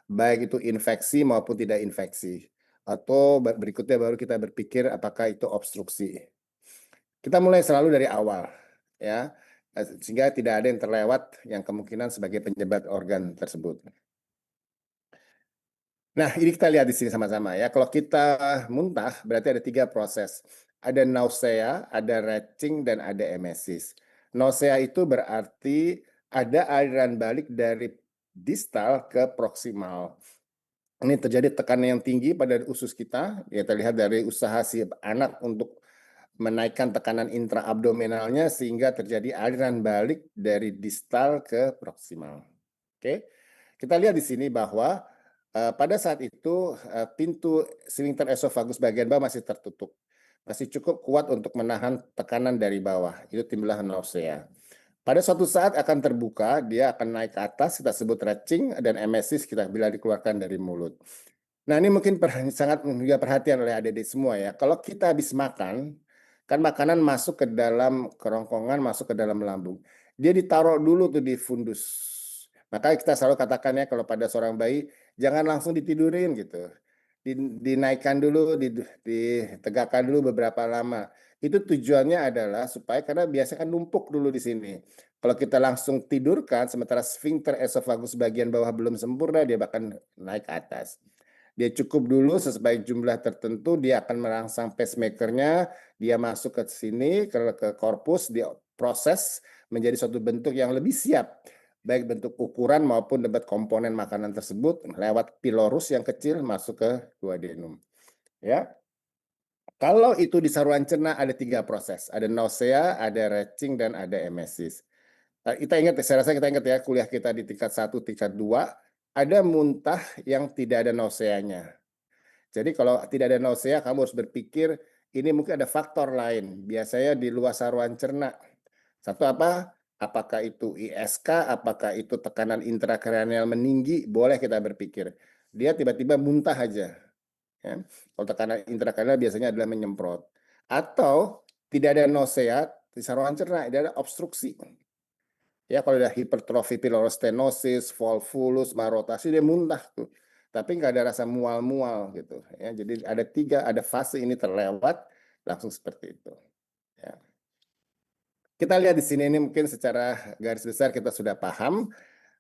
baik itu infeksi maupun tidak infeksi. Atau berikutnya baru kita berpikir apakah itu obstruksi. Kita mulai selalu dari awal, ya, sehingga tidak ada yang terlewat yang kemungkinan sebagai penyebab organ tersebut. Nah, ini kita lihat di sini sama-sama ya. Kalau kita muntah, berarti ada 3 proses. Ada nausea, ada retching, dan ada emesis. Nausea itu berarti ada aliran balik dari distal ke proksimal. Ini terjadi tekanan yang tinggi pada usus kita, ya terlihat dari usaha si anak untuk menaikkan tekanan intraabdominalnya sehingga terjadi aliran balik dari distal ke proksimal. Oke, kita lihat di sini bahwa pada saat itu pintu sphincter esofagus bagian bawah masih tertutup, masih cukup kuat untuk menahan tekanan dari bawah. Itu timbullah nausea. Pada suatu saat akan terbuka, dia akan naik ke atas, kita sebut retching, dan emesis kita bila dikeluarkan dari mulut. Nah, ini mungkin sangat juga perhatian oleh adik-adik semua ya. Kalau kita habis makan, kan makanan masuk ke dalam kerongkongan, masuk ke dalam lambung. Dia ditaruh dulu tuh di fundus. Makanya kita selalu katakan ya, kalau pada seorang bayi, jangan langsung ditidurin gitu. Dinaikkan dulu, ditegakkan dulu beberapa lama. Itu tujuannya adalah supaya, karena biasanya kan numpuk dulu di sini. Kalau kita langsung tidurkan, sementara sphincter esofagus bagian bawah belum sempurna, dia bahkan naik ke atas. Dia cukup dulu sesuai jumlah tertentu, dia akan merangsang pacemakernya, dia masuk ke sini, ke korpus, dia proses menjadi suatu bentuk yang lebih siap, baik bentuk ukuran maupun debat komponen makanan tersebut lewat pilorus yang kecil masuk ke duodenum. Ya, kalau itu di saluran cerna ada 3 proses, ada nausea, ada retching, dan ada emesis. Kita ingat, saya rasa kita ingat ya, kuliah kita di tingkat 1, tingkat 2, ada muntah yang tidak ada nauseanya. Jadi kalau tidak ada nausea, kamu harus berpikir ini mungkin ada faktor lain. Biasanya di luar saluran cerna. Satu apa? Apakah itu ISK, apakah itu tekanan intrakranial meninggi, boleh kita berpikir. Dia tiba-tiba muntah aja. Ya. Kalau tekanan intrakranial biasanya adalah menyemprot. Atau tidak ada nausea di saluran cerna, ada obstruksi. Ya, kalau ada hipertrofi pilorostenosis, volvulus, marotasi, dia muntah tuh. Tapi nggak ada rasa mual-mual gitu. Ya, jadi ada fase ini terlewat, langsung seperti itu. Ya. Kita lihat di sini, ini mungkin secara garis besar kita sudah paham.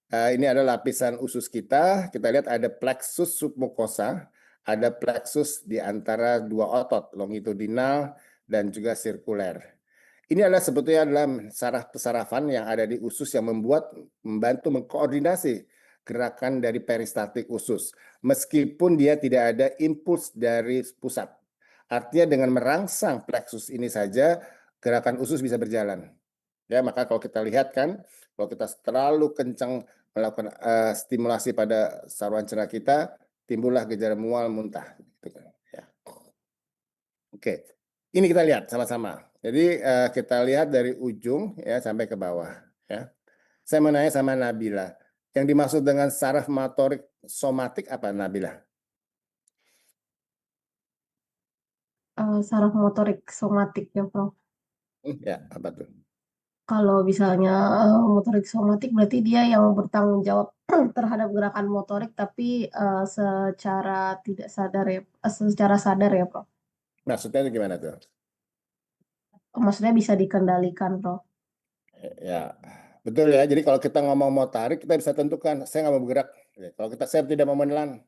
Ini adalah lapisan usus kita. Kita lihat ada plexus submucosa, ada plexus di antara 2 otot, longitudinal dan juga sirkuler. Ini adalah sebetulnya saraf pesarafan yang ada di usus yang membantu mengkoordinasi gerakan dari peristaltik usus. Meskipun dia tidak ada impuls dari pusat. Artinya dengan merangsang plexus ini saja, gerakan usus bisa berjalan. Ya, maka kalau kita lihat kan, kalau kita terlalu kencang melakukan stimulasi pada saluran cerna kita, timbullah gejala mual, muntah. Gitu kan. Ya. Oke, ini kita lihat sama-sama. Jadi kita lihat dari ujung ya sampai ke bawah. Ya. Saya mau nanya sama Nabila, yang dimaksud dengan saraf motorik somatik apa, Nabila? Saraf motorik somatik ya, Prof. Ya, apa tuh? Kalau misalnya motorik somatik berarti dia yang bertanggung jawab terhadap gerakan motorik, tapi secara tidak sadar ya, secara sadar ya, Prof. Maksudnya itu gimana tuh? Maksudnya bisa dikendalikan, Prof. Ya, betul ya. Jadi kalau kita ngomong mau tarik, kita bisa tentukan, saya nggak mau bergerak. Ya, kalau saya tidak mau menelan,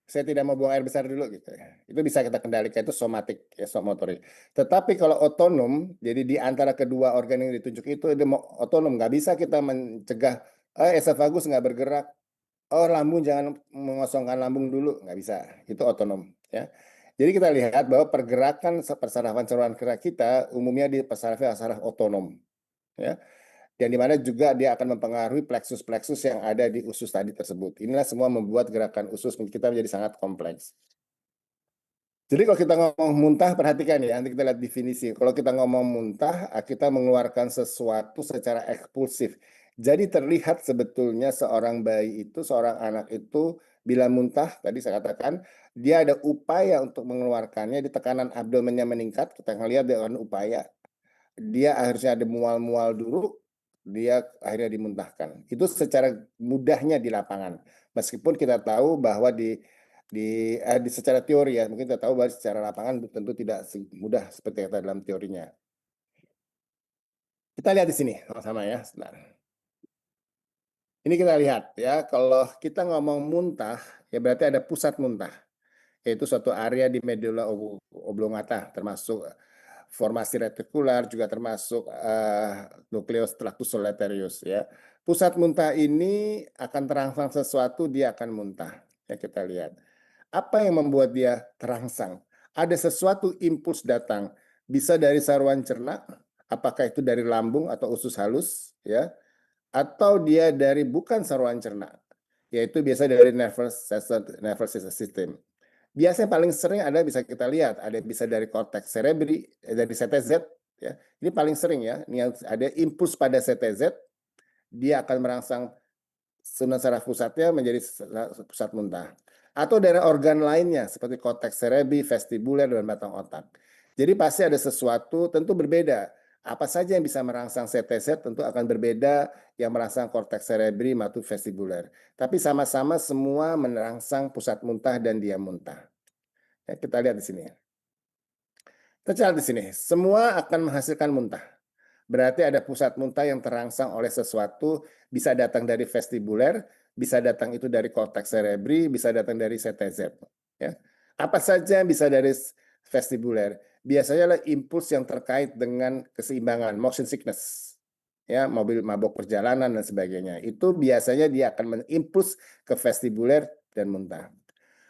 saya tidak mau buang air besar dulu gitu ya. Itu bisa kita kendalikan, itu somatik ya, motorik. Tetapi kalau otonom, jadi di antara kedua organ yang ditunjuk itu dia mau otonom, nggak bisa kita mencegah esofagus nggak bergerak. Oh, lambung jangan mengosongkan lambung dulu, nggak bisa. Itu otonom ya. Jadi kita lihat bahwa pergerakan persarafan saluran gerak kita umumnya di saraf otonom ya. Dan di mana juga dia akan mempengaruhi plexus-plexus yang ada di usus tadi tersebut. Inilah semua membuat gerakan usus kita menjadi sangat kompleks. Jadi kalau kita ngomong muntah, perhatikan ya, nanti kita lihat definisi. Kalau kita ngomong muntah, kita mengeluarkan sesuatu secara ekspulsif. Jadi terlihat sebetulnya seorang bayi itu, seorang anak itu, bila muntah, tadi saya katakan, dia ada upaya untuk mengeluarkannya, di tekanan abdomennya meningkat, kita ngelihat dengan upaya. Dia harusnya ada mual-mual dulu, dia akhirnya dimuntahkan. Itu secara mudahnya di lapangan. Meskipun kita tahu bahwa di secara teori ya, mungkin kita tahu bahwa secara lapangan tentu tidak semudah seperti kata dalam teorinya. Kita lihat di sini sama-sama ya, sebentar. Ini kita lihat ya, kalau kita ngomong muntah, ya berarti ada pusat muntah, yaitu suatu area di medulla oblongata, termasuk formasi retikular, juga termasuk nucleus tractus solitarius ya. Pusat muntah ini akan terangsang sesuatu, dia akan muntah. Ya kita lihat. Apa yang membuat dia terangsang? Ada sesuatu impuls datang, bisa dari saluran cerna, apakah itu dari lambung atau usus halus ya, atau dia dari bukan saluran cerna, yaitu biasa dari nervous system. Biasanya paling sering ada bisa kita lihat, ada bisa dari cortex cerebri, dari CTZ, ya. Ini paling sering ya, ini ada impuls pada CTZ, dia akan merangsang saluran saraf pusatnya menjadi pusat muntah. Atau dari organ lainnya seperti cortex cerebri, vestibuler, dan batang otak. Jadi pasti ada sesuatu tentu berbeda. Apa saja yang bisa merangsang CTZ tentu akan berbeda yang merangsang cortex cerebri maupun vestibuler. Tapi sama-sama semua merangsang pusat muntah dan dia muntah. Ya, kita lihat di sini. Kita catat di sini. Semua akan menghasilkan muntah. Berarti ada pusat muntah yang terangsang oleh sesuatu, bisa datang dari vestibuler, bisa datang itu dari cortex cerebri, bisa datang dari CTZ. Ya. Apa saja yang bisa dari vestibuler? Biasanya adalah impuls yang terkait dengan keseimbangan, motion sickness. Ya, mobil mabok perjalanan dan sebagainya. Itu biasanya dia akan mengimpuls ke vestibuler dan muntah.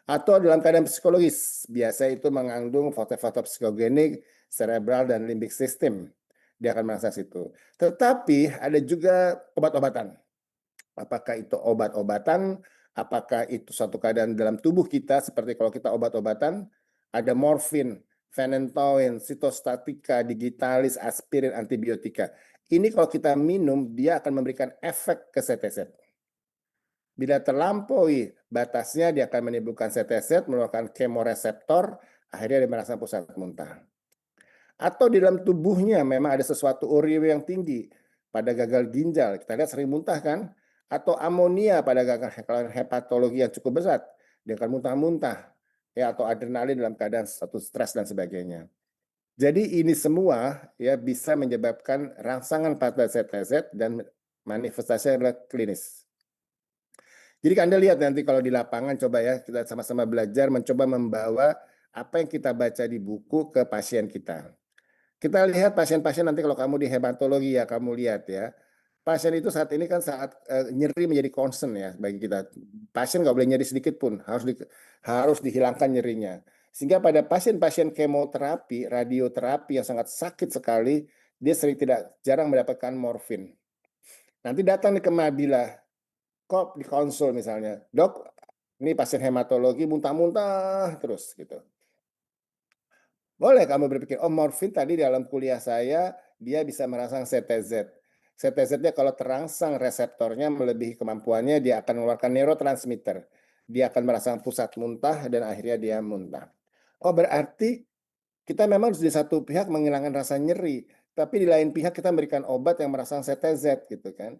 Atau dalam keadaan psikologis, biasa itu mengandung faktor-faktor psikogenik, cerebral, dan limbic system. Dia akan merasa situ. Tetapi ada juga obat-obatan. Apakah itu obat-obatan, apakah itu suatu keadaan dalam tubuh kita, seperti kalau kita obat-obatan, ada morfin, phenytoin, sitostatika, digitalis, aspirin, antibiotika. Ini kalau kita minum, dia akan memberikan efek ke CTZ. Bila terlampaui batasnya, dia akan menimbulkan CTZ, mengeluarkan kemoreseptor, akhirnya dia merasa pusat muntah. Atau di dalam tubuhnya memang ada sesuatu uriwe yang tinggi pada gagal ginjal, kita lihat sering muntah kan? Atau amonia pada gagal hepatologi yang cukup besar, dia akan muntah-muntah. Ya, atau adrenalin dalam keadaan satu stres dan sebagainya. Jadi ini semua ya bisa menyebabkan rangsangan pada CTZ dan manifestasinya adalah klinis. Jadi Anda lihat nanti kalau di lapangan coba ya, kita sama-sama belajar mencoba membawa apa yang kita baca di buku ke pasien kita. Kita lihat pasien-pasien nanti kalau kamu di hematologi ya, kamu lihat ya. Pasien itu saat ini kan saat nyeri menjadi concern ya bagi kita. Pasien nggak boleh nyeri sedikit pun, harus dihilangkan nyerinya. Sehingga pada pasien-pasien kemoterapi, radioterapi yang sangat sakit sekali, dia jarang mendapatkan morfin. Nanti datang nih ke Mabila, kok di konsul misalnya, dok, ini pasien hematologi muntah-muntah terus gitu. Boleh kamu berpikir, oh morfin tadi dalam kuliah saya, dia bisa merangsang CTZ. CTZ-nya kalau terangsang reseptornya melebihi kemampuannya, dia akan mengeluarkan neurotransmitter. Dia akan merangsang pusat muntah dan akhirnya dia muntah. Oh berarti kita memang di satu pihak menghilangkan rasa nyeri, tapi di lain pihak kita memberikan obat yang merangsang CTZ gitu kan.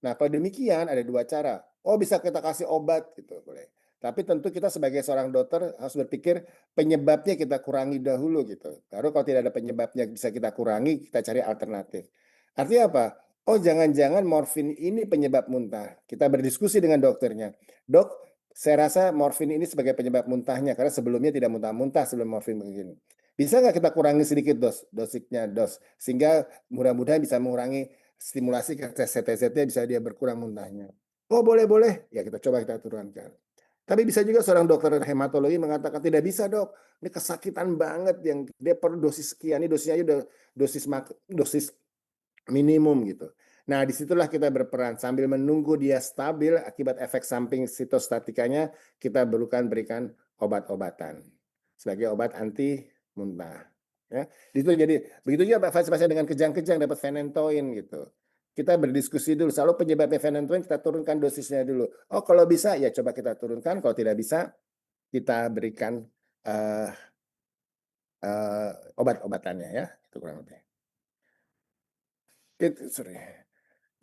Nah, kalau demikian ada dua cara. Oh, bisa kita kasih obat gitu, boleh. Tapi tentu kita sebagai seorang dokter harus berpikir penyebabnya kita kurangi dahulu gitu. Baru kalau tidak ada penyebabnya bisa kita kurangi, kita cari alternatif. Artinya apa? Oh, jangan-jangan morfin ini penyebab muntah. Kita berdiskusi dengan dokternya. Dok, saya rasa morfin ini sebagai penyebab muntahnya karena sebelumnya tidak muntah-muntah sebelum morfin begini. Bisa nggak kita kurangi sedikit dosiknya sehingga mudah-mudahan bisa mengurangi stimulasi ke CTZ-nya, bisa dia berkurang muntahnya. Oh boleh, ya kita coba kita turunkan. Tapi bisa juga seorang dokter hematologi mengatakan tidak bisa dok, ini kesakitan banget yang dia perlu dosis sekian, ini dosisnya udah dosis minimum gitu. Nah disitulah kita berperan sambil menunggu dia stabil akibat efek samping sitostatikanya, kita berikan obat-obatan sebagai obat anti muntah. Ya, itu jadi begitu juga pasien-pasien dengan kejang-kejang dapat phenytoin gitu. Kita berdiskusi dulu, selalu penyebabnya phenytoin kita turunkan dosisnya dulu. Oh kalau bisa ya coba kita turunkan, kalau tidak bisa kita berikan uh, obat-obatannya ya, itu kurang lebih. Sorry.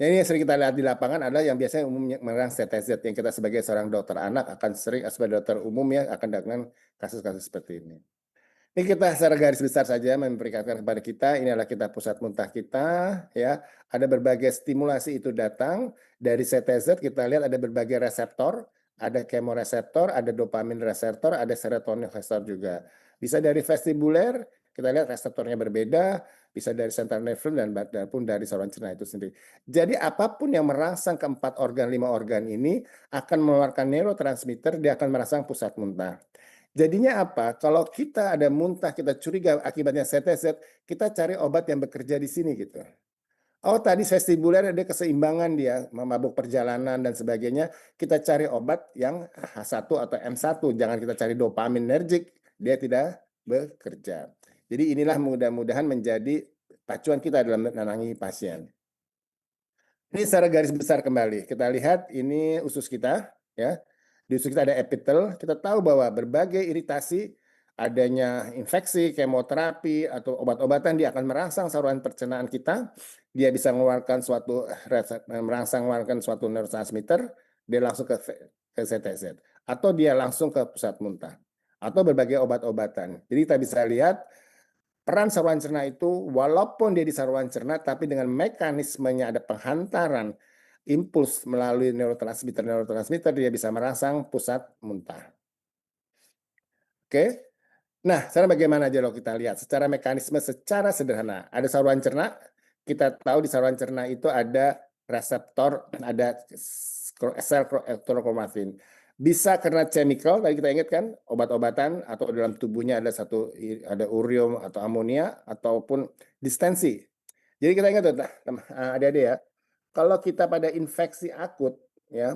Ya, ini yang sering kita lihat di lapangan adalah yang biasanya umumnya merangsang CTZ, yang kita sebagai seorang dokter anak akan sering sebagai dokter umum ya akan dengan kasus-kasus seperti ini. Ini kita secara garis besar saja memperlihatkan kepada kita, ini adalah kita pusat muntah kita, ya. Ada berbagai stimulasi itu datang dari CTZ, kita lihat ada berbagai reseptor, ada kemoreseptor, ada dopamin reseptor, ada serotonin reseptor juga. Bisa dari vestibuler, kita lihat reseptornya berbeda, bisa dari central nervous dan pun dari saluran cerna itu sendiri. Jadi apapun yang merangsang keempat organ, 5 organ ini akan mengeluarkan neurotransmitter, dia akan merangsang pusat muntah. Jadinya apa? Kalau kita ada muntah, kita curiga akibatnya CTZ, kita cari obat yang bekerja di sini gitu. Oh tadi vestibuler ada keseimbangan dia, mabuk perjalanan dan sebagainya, kita cari obat yang H1 atau M1, jangan kita cari dopaminergic, dia tidak bekerja. Jadi inilah mudah-mudahan menjadi pacuan kita dalam menangani pasien. Ini secara garis besar kembali, kita lihat ini usus kita, ya. Di usus kita ada epitel, kita tahu bahwa berbagai iritasi, adanya infeksi, kemoterapi, atau obat-obatan, dia akan merangsang saluran pencernaan kita, dia bisa mengeluarkan mengeluarkan suatu neurotransmitter, dia langsung ke CTZ, atau dia langsung ke pusat muntah, atau berbagai obat-obatan. Jadi kita bisa lihat peran saluran cerna itu walaupun dia di saluran cerna tapi dengan mekanismenya ada penghantaran impuls melalui neurotransmitter dia bisa merangsang pusat muntah. Oke. Nah, sekarang bagaimana aja kalau kita lihat secara mekanisme secara sederhana. Ada saluran cerna, kita tahu di saluran cerna itu ada reseptor, ada sel elektrokromatin. Bisa karena chemical, tadi kita ingat kan, obat-obatan atau dalam tubuhnya ada ureum atau amonia ataupun distensi. Jadi kita ingat adik-adik ya, kalau kita pada infeksi akut ya,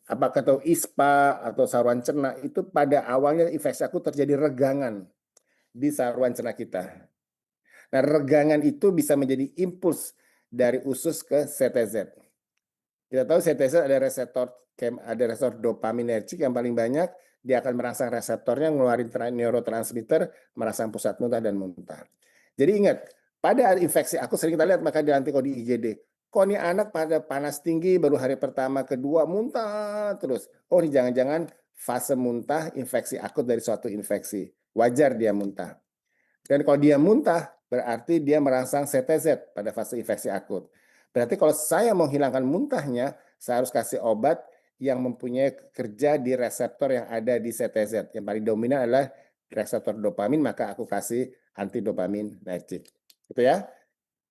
apakah tahu ISPA atau saluran cerna itu pada awalnya infeksi akut terjadi regangan di saluran cerna kita. Nah, regangan itu bisa menjadi impuls dari usus ke CTZ. Kita tahu CTZ ada reseptor dopaminergic yang paling banyak, dia akan merangsang reseptornya, ngeluarin neurotransmitter, merangsang pusat muntah dan muntah. Jadi ingat, pada infeksi akut sering kita lihat maka nanti kalau di IGD, kok ini anak pada panas tinggi baru hari pertama, kedua muntah terus. Oh ini jangan-jangan fase muntah infeksi akut dari suatu infeksi. Wajar dia muntah. Dan kalau dia muntah, berarti dia merangsang CTZ pada fase infeksi akut. Berarti kalau saya mau hilangkan muntahnya, saya harus kasih obat yang mempunyai kerja di reseptor yang ada di CTZ. Yang paling dominan adalah reseptor dopamin, maka aku kasih antidopamin nergic. Gitu ya.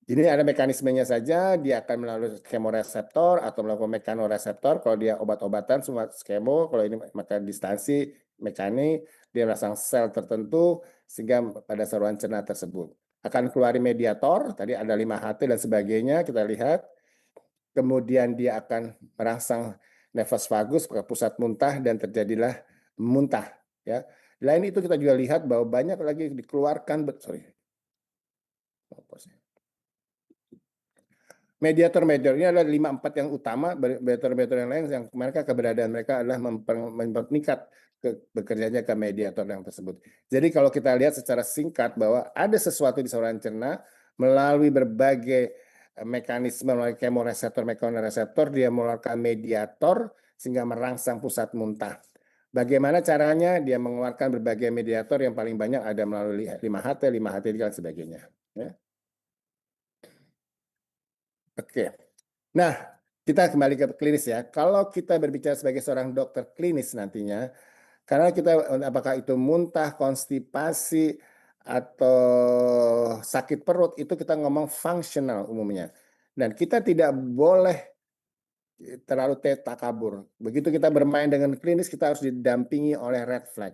Ini ada mekanismenya saja, dia akan melalui kemoreseptor atau melakukan mekanoreseptor. Kalau dia obat-obatan semua skemo, kalau ini maka distansi mekanik, dia merangsang sel tertentu sehingga pada saluran cerna tersebut akan keluar mediator, tadi ada 5-HT dan sebagainya, kita lihat. Kemudian dia akan merangsang nefas vagus ke pusat muntah dan terjadilah muntah. Ya. Selain itu kita juga lihat bahwa banyak lagi dikeluarkan, mediator ini adalah 5-4 yang utama, mediator yang lain yang mereka keberadaan mereka adalah mempernikat bekerjanya ke mediator yang tersebut. Jadi kalau kita lihat secara singkat bahwa ada sesuatu di saluran cerna melalui berbagai mekanisme, melalui kemoreseptor, mekanoreseptor, dia mengeluarkan mediator sehingga merangsang pusat muntah. Bagaimana caranya? Dia mengeluarkan berbagai mediator yang paling banyak ada melalui 5-HT, 5-HT dan sebagainya. Ya. Oke. Nah, kita kembali ke klinis ya. Kalau kita berbicara sebagai seorang dokter klinis nantinya, karena kita apakah itu muntah, konstipasi, atau sakit perut, itu kita ngomong fungsional umumnya. Dan kita tidak boleh terlalu takabur. Begitu kita bermain dengan klinis, kita harus didampingi oleh red flag.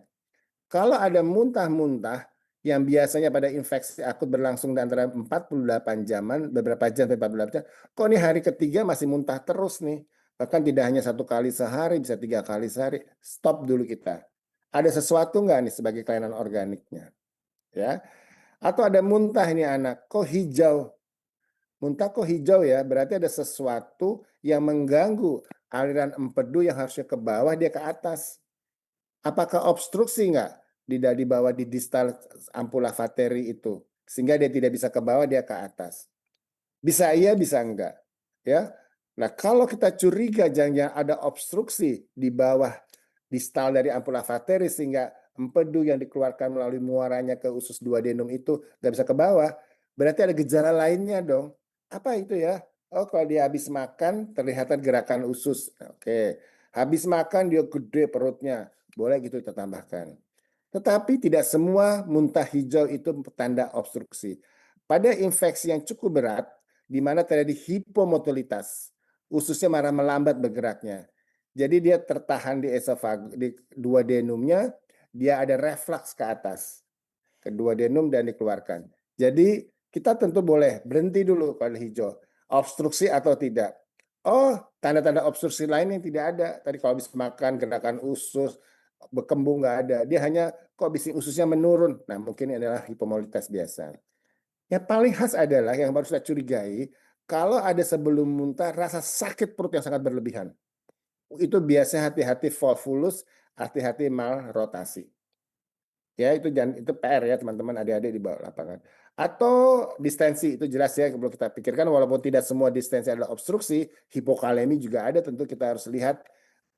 Kalau ada muntah-muntah yang biasanya pada infeksi akut berlangsung antara 48 jaman, beberapa jam sampai 48 jam, kok ini hari ketiga masih muntah terus nih. Bahkan tidak hanya 1 kali sehari, bisa 3 kali sehari. Stop dulu kita. Ada sesuatu nggak nih sebagai kelainan organiknya? Ya. Atau ada muntah ini anak, kok hijau? Muntah kok hijau ya? Berarti ada sesuatu yang mengganggu aliran empedu yang harusnya ke bawah, dia ke atas. Apakah obstruksi nggak di bawah di distal ampula vateri itu sehingga dia tidak bisa ke bawah, dia ke atas? Bisa iya, bisa enggak. ya. Nah, kalau kita curiga jangan-jangan ada obstruksi di bawah distal dari ampula vateris sehingga empedu yang dikeluarkan melalui muaranya ke usus duodenum itu nggak bisa ke bawah, berarti ada gejala lainnya dong. Apa itu ya? Oh, kalau dia habis makan terlihat gerakan usus. Oke, habis makan dia gede perutnya. Boleh gitu kita tambahkan. Tetapi tidak semua muntah hijau itu tanda obstruksi. Pada infeksi yang cukup berat, di mana terjadi hipomotilitas, ususnya malah melambat bergeraknya. Jadi dia tertahan di esofag, di duodenumnya, dia ada reflux ke atas, ke duodenum dan dikeluarkan. Jadi kita tentu boleh berhenti dulu kalau hijau, obstruksi atau tidak. Oh, tanda-tanda obstruksi lain yang tidak ada. Tadi kalau habis makan gerakan usus, berkembung nggak ada. Dia hanya kok bising ususnya menurun. Nah, mungkin ini adalah hipomolitas biasa. Yang paling khas adalah yang baru saya curigai, kalau ada sebelum muntah rasa sakit perut yang sangat berlebihan. Itu biasanya hati-hati volvulus, hati-hati mal rotasi. Ya, itu jangan, itu PR ya teman-teman adik-adik di bawah lapangan. Atau distensi, itu jelas ya perlu kita pikirkan walaupun tidak semua distensi adalah obstruksi, hipokalemi juga ada, tentu kita harus lihat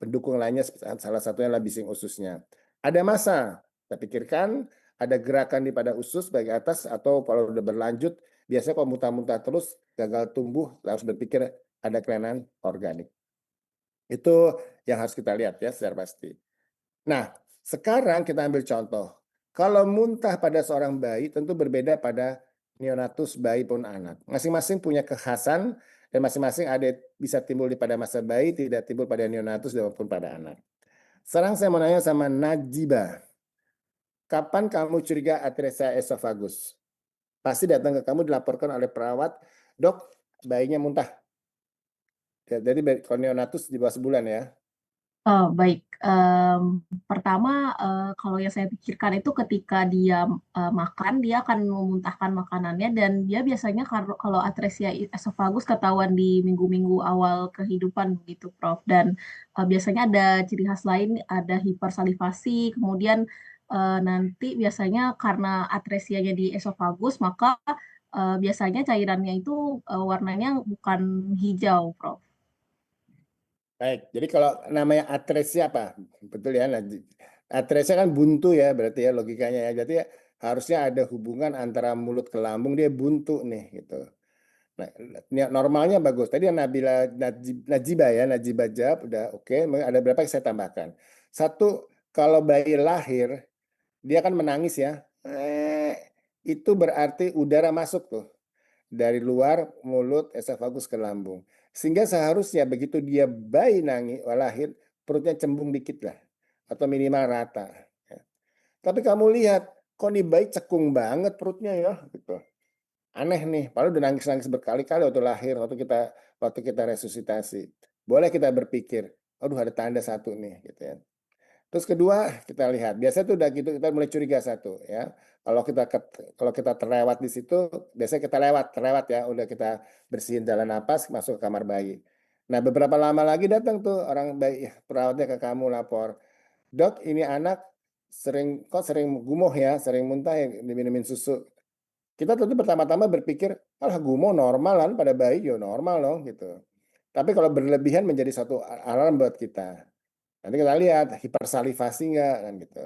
pendukung lainnya, salah satunya adalah bising ususnya. Ada masa, kita pikirkan ada gerakan di pada usus baik atas atau kalau udah berlanjut, biasanya kalau muntah-muntah terus gagal tumbuh, harus berpikir ada kelainan organik. Itu yang harus kita lihat ya secara pasti. Nah, sekarang kita ambil contoh. Kalau muntah pada seorang bayi tentu berbeda pada neonatus bayi pun anak. Masing-masing punya kekhasan dan masing-masing ada bisa timbul di pada masa bayi, tidak timbul pada neonatus maupun pada anak. Sekarang saya mau nanya sama Najiba. Kapan kamu curiga atresia esophagus? Pasti datang ke kamu dilaporkan oleh perawat, dok, bayinya muntah. Jadi kalau neonatus di bawah sebulan ya. Baik, pertama, kalau yang saya pikirkan itu ketika dia makan, dia akan memuntahkan makanannya dan dia biasanya kalau atresia esophagus ketahuan di minggu-minggu awal kehidupan begitu, Prof. Dan biasanya ada ciri khas lain, ada hipersalivasi, kemudian nanti biasanya karena atresianya di esophagus, maka biasanya cairannya itu warnanya bukan hijau, Prof. Baik, jadi kalau namanya atresia apa? Betul ya, atresia kan buntu ya berarti ya logikanya ya. Jadi harusnya ada hubungan antara mulut ke lambung, dia buntu nih gitu. Nah, normalnya bagus. Tadi yang Nabila Najiba ya, Najiba jawab udah oke. Ada berapa yang saya tambahkan? Satu, kalau bayi lahir dia kan menangis ya. Itu berarti udara masuk tuh dari luar mulut esofagus ke lambung. Sehingga seharusnya begitu dia bayi nangis lahir perutnya cembung dikit lah atau minimal rata. Ya. Tapi kamu lihat kok nih bayi cekung banget perutnya ya gitu. Aneh nih, padahal udah nangis-nangis berkali-kali waktu lahir, waktu kita resusitasi. Boleh kita berpikir, aduh ada tanda satu nih gitu ya. Terus kedua kita lihat, biasanya tuh udah gitu kita mulai curiga satu ya. Kalau kita terlewat di situ, biasanya kita terlewat ya, udah kita bersihin jalan napas, masuk ke kamar bayi. Nah beberapa lama lagi datang tuh orang bayi perawatnya ke kamu lapor, dok ini anak sering gumoh ya, sering muntah ya, diminumin susu. Kita tentu pertama-tama berpikir, alah gumoh normal kan pada bayi, ya normal dong gitu. Tapi kalau berlebihan menjadi satu alarm buat kita. Nanti kita lihat hipersalivasi nggak kan gitu.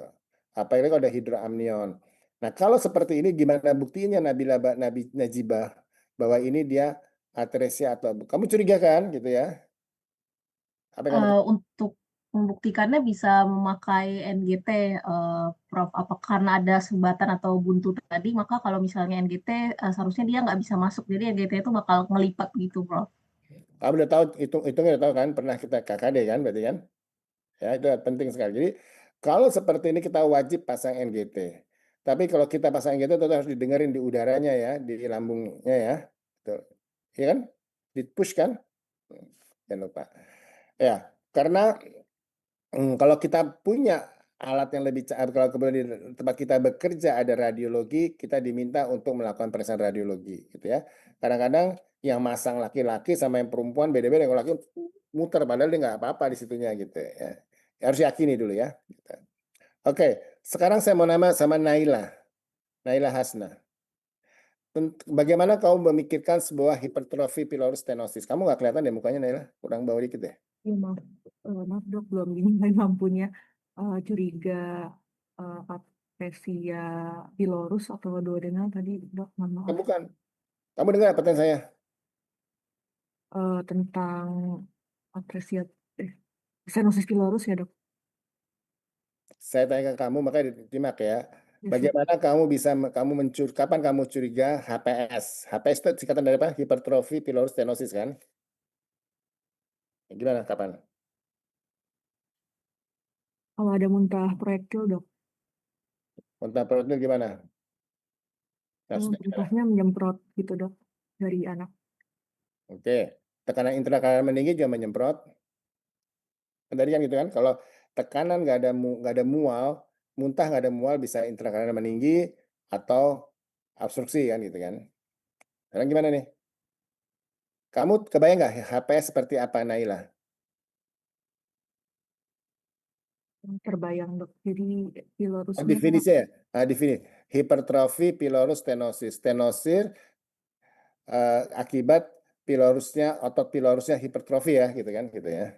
Apa ini kalau ada hidroamnion. Nah kalau seperti ini gimana buktinya Najibah bahwa ini dia atresia atau kamu curiga kan gitu ya? Apa yang kamu Untuk membuktikannya bisa memakai NGT, Prof. Apa karena ada sumbatan atau buntu tadi, maka kalau misalnya NGT, seharusnya dia nggak bisa masuk. Jadi NGT itu bakal ngelipat gitu, Prof. kamu udah tahu hitungnya udah tahu kan pernah kita KKD kan berarti kan? Ya itu penting sekali. Jadi kalau seperti ini kita wajib pasang NGT. Tapi kalau kita pasang NGT itu harus didengerin di udaranya ya, di lambungnya ya. Tuh. Iya kan? Di push kan? Jangan lupa. Ya, karena kalau kita punya alat yang lebih kalau kemudian di tempat kita bekerja ada radiologi, kita diminta untuk melakukan pemeriksaan radiologi, gitu ya. Kadang-kadang yang masang laki-laki sama yang perempuan beda-beda. Kalau laki muter, padahal dia nggak apa-apa di situnya gitu ya. Harus yakini dulu ya. Gitu. Oke, sekarang saya mau nama sama Naila, Naila Hasna. Bagaimana kamu memikirkan sebuah hipertrofi pylorus stenosis? Kamu nggak kelihatan deh mukanya, Naila. Kurang bawah dikit deh. Ya maaf, maaf dok, belum dinyalain lampunya. Curiga atresia pylorus atau duodenal tadi dok, mohon maaf. Bukan. Kamu dengar pertanyaan saya? Tentang atresia stenosis pylorus ya dok. Saya tanya ke kamu, makanya disimak ya. Ya, siap. Bagaimana kamu bisa kapan kamu curiga HPS? HPS itu singkatan dari apa? Hipertrofi pylorus stenosis kan? Gimana kapan? Kalau ada muntah proyektil dok, Kontak perutnya gimana? Maksudnya gimana? muntahnya menyemprot gitu dok dari anak. Oke. Tekanan intrakranal meninggi juga menyemprot. Kan tadi kan gitu kan, kalau tekanan nggak ada mual, muntah nggak ada mual bisa intrakranal meninggi atau obstruksi kan gitu kan. Sekarang gimana nih? Kamu kebayang nggak HPS seperti apa, Naila? Terbayang dok, jadi pylorusnya Definisi ya, definisi hipertrofi pylorus stenosis. Stenosis akibat pylorusnya, otot pylorusnya hipertrofi ya, gitu kan, gitu ya.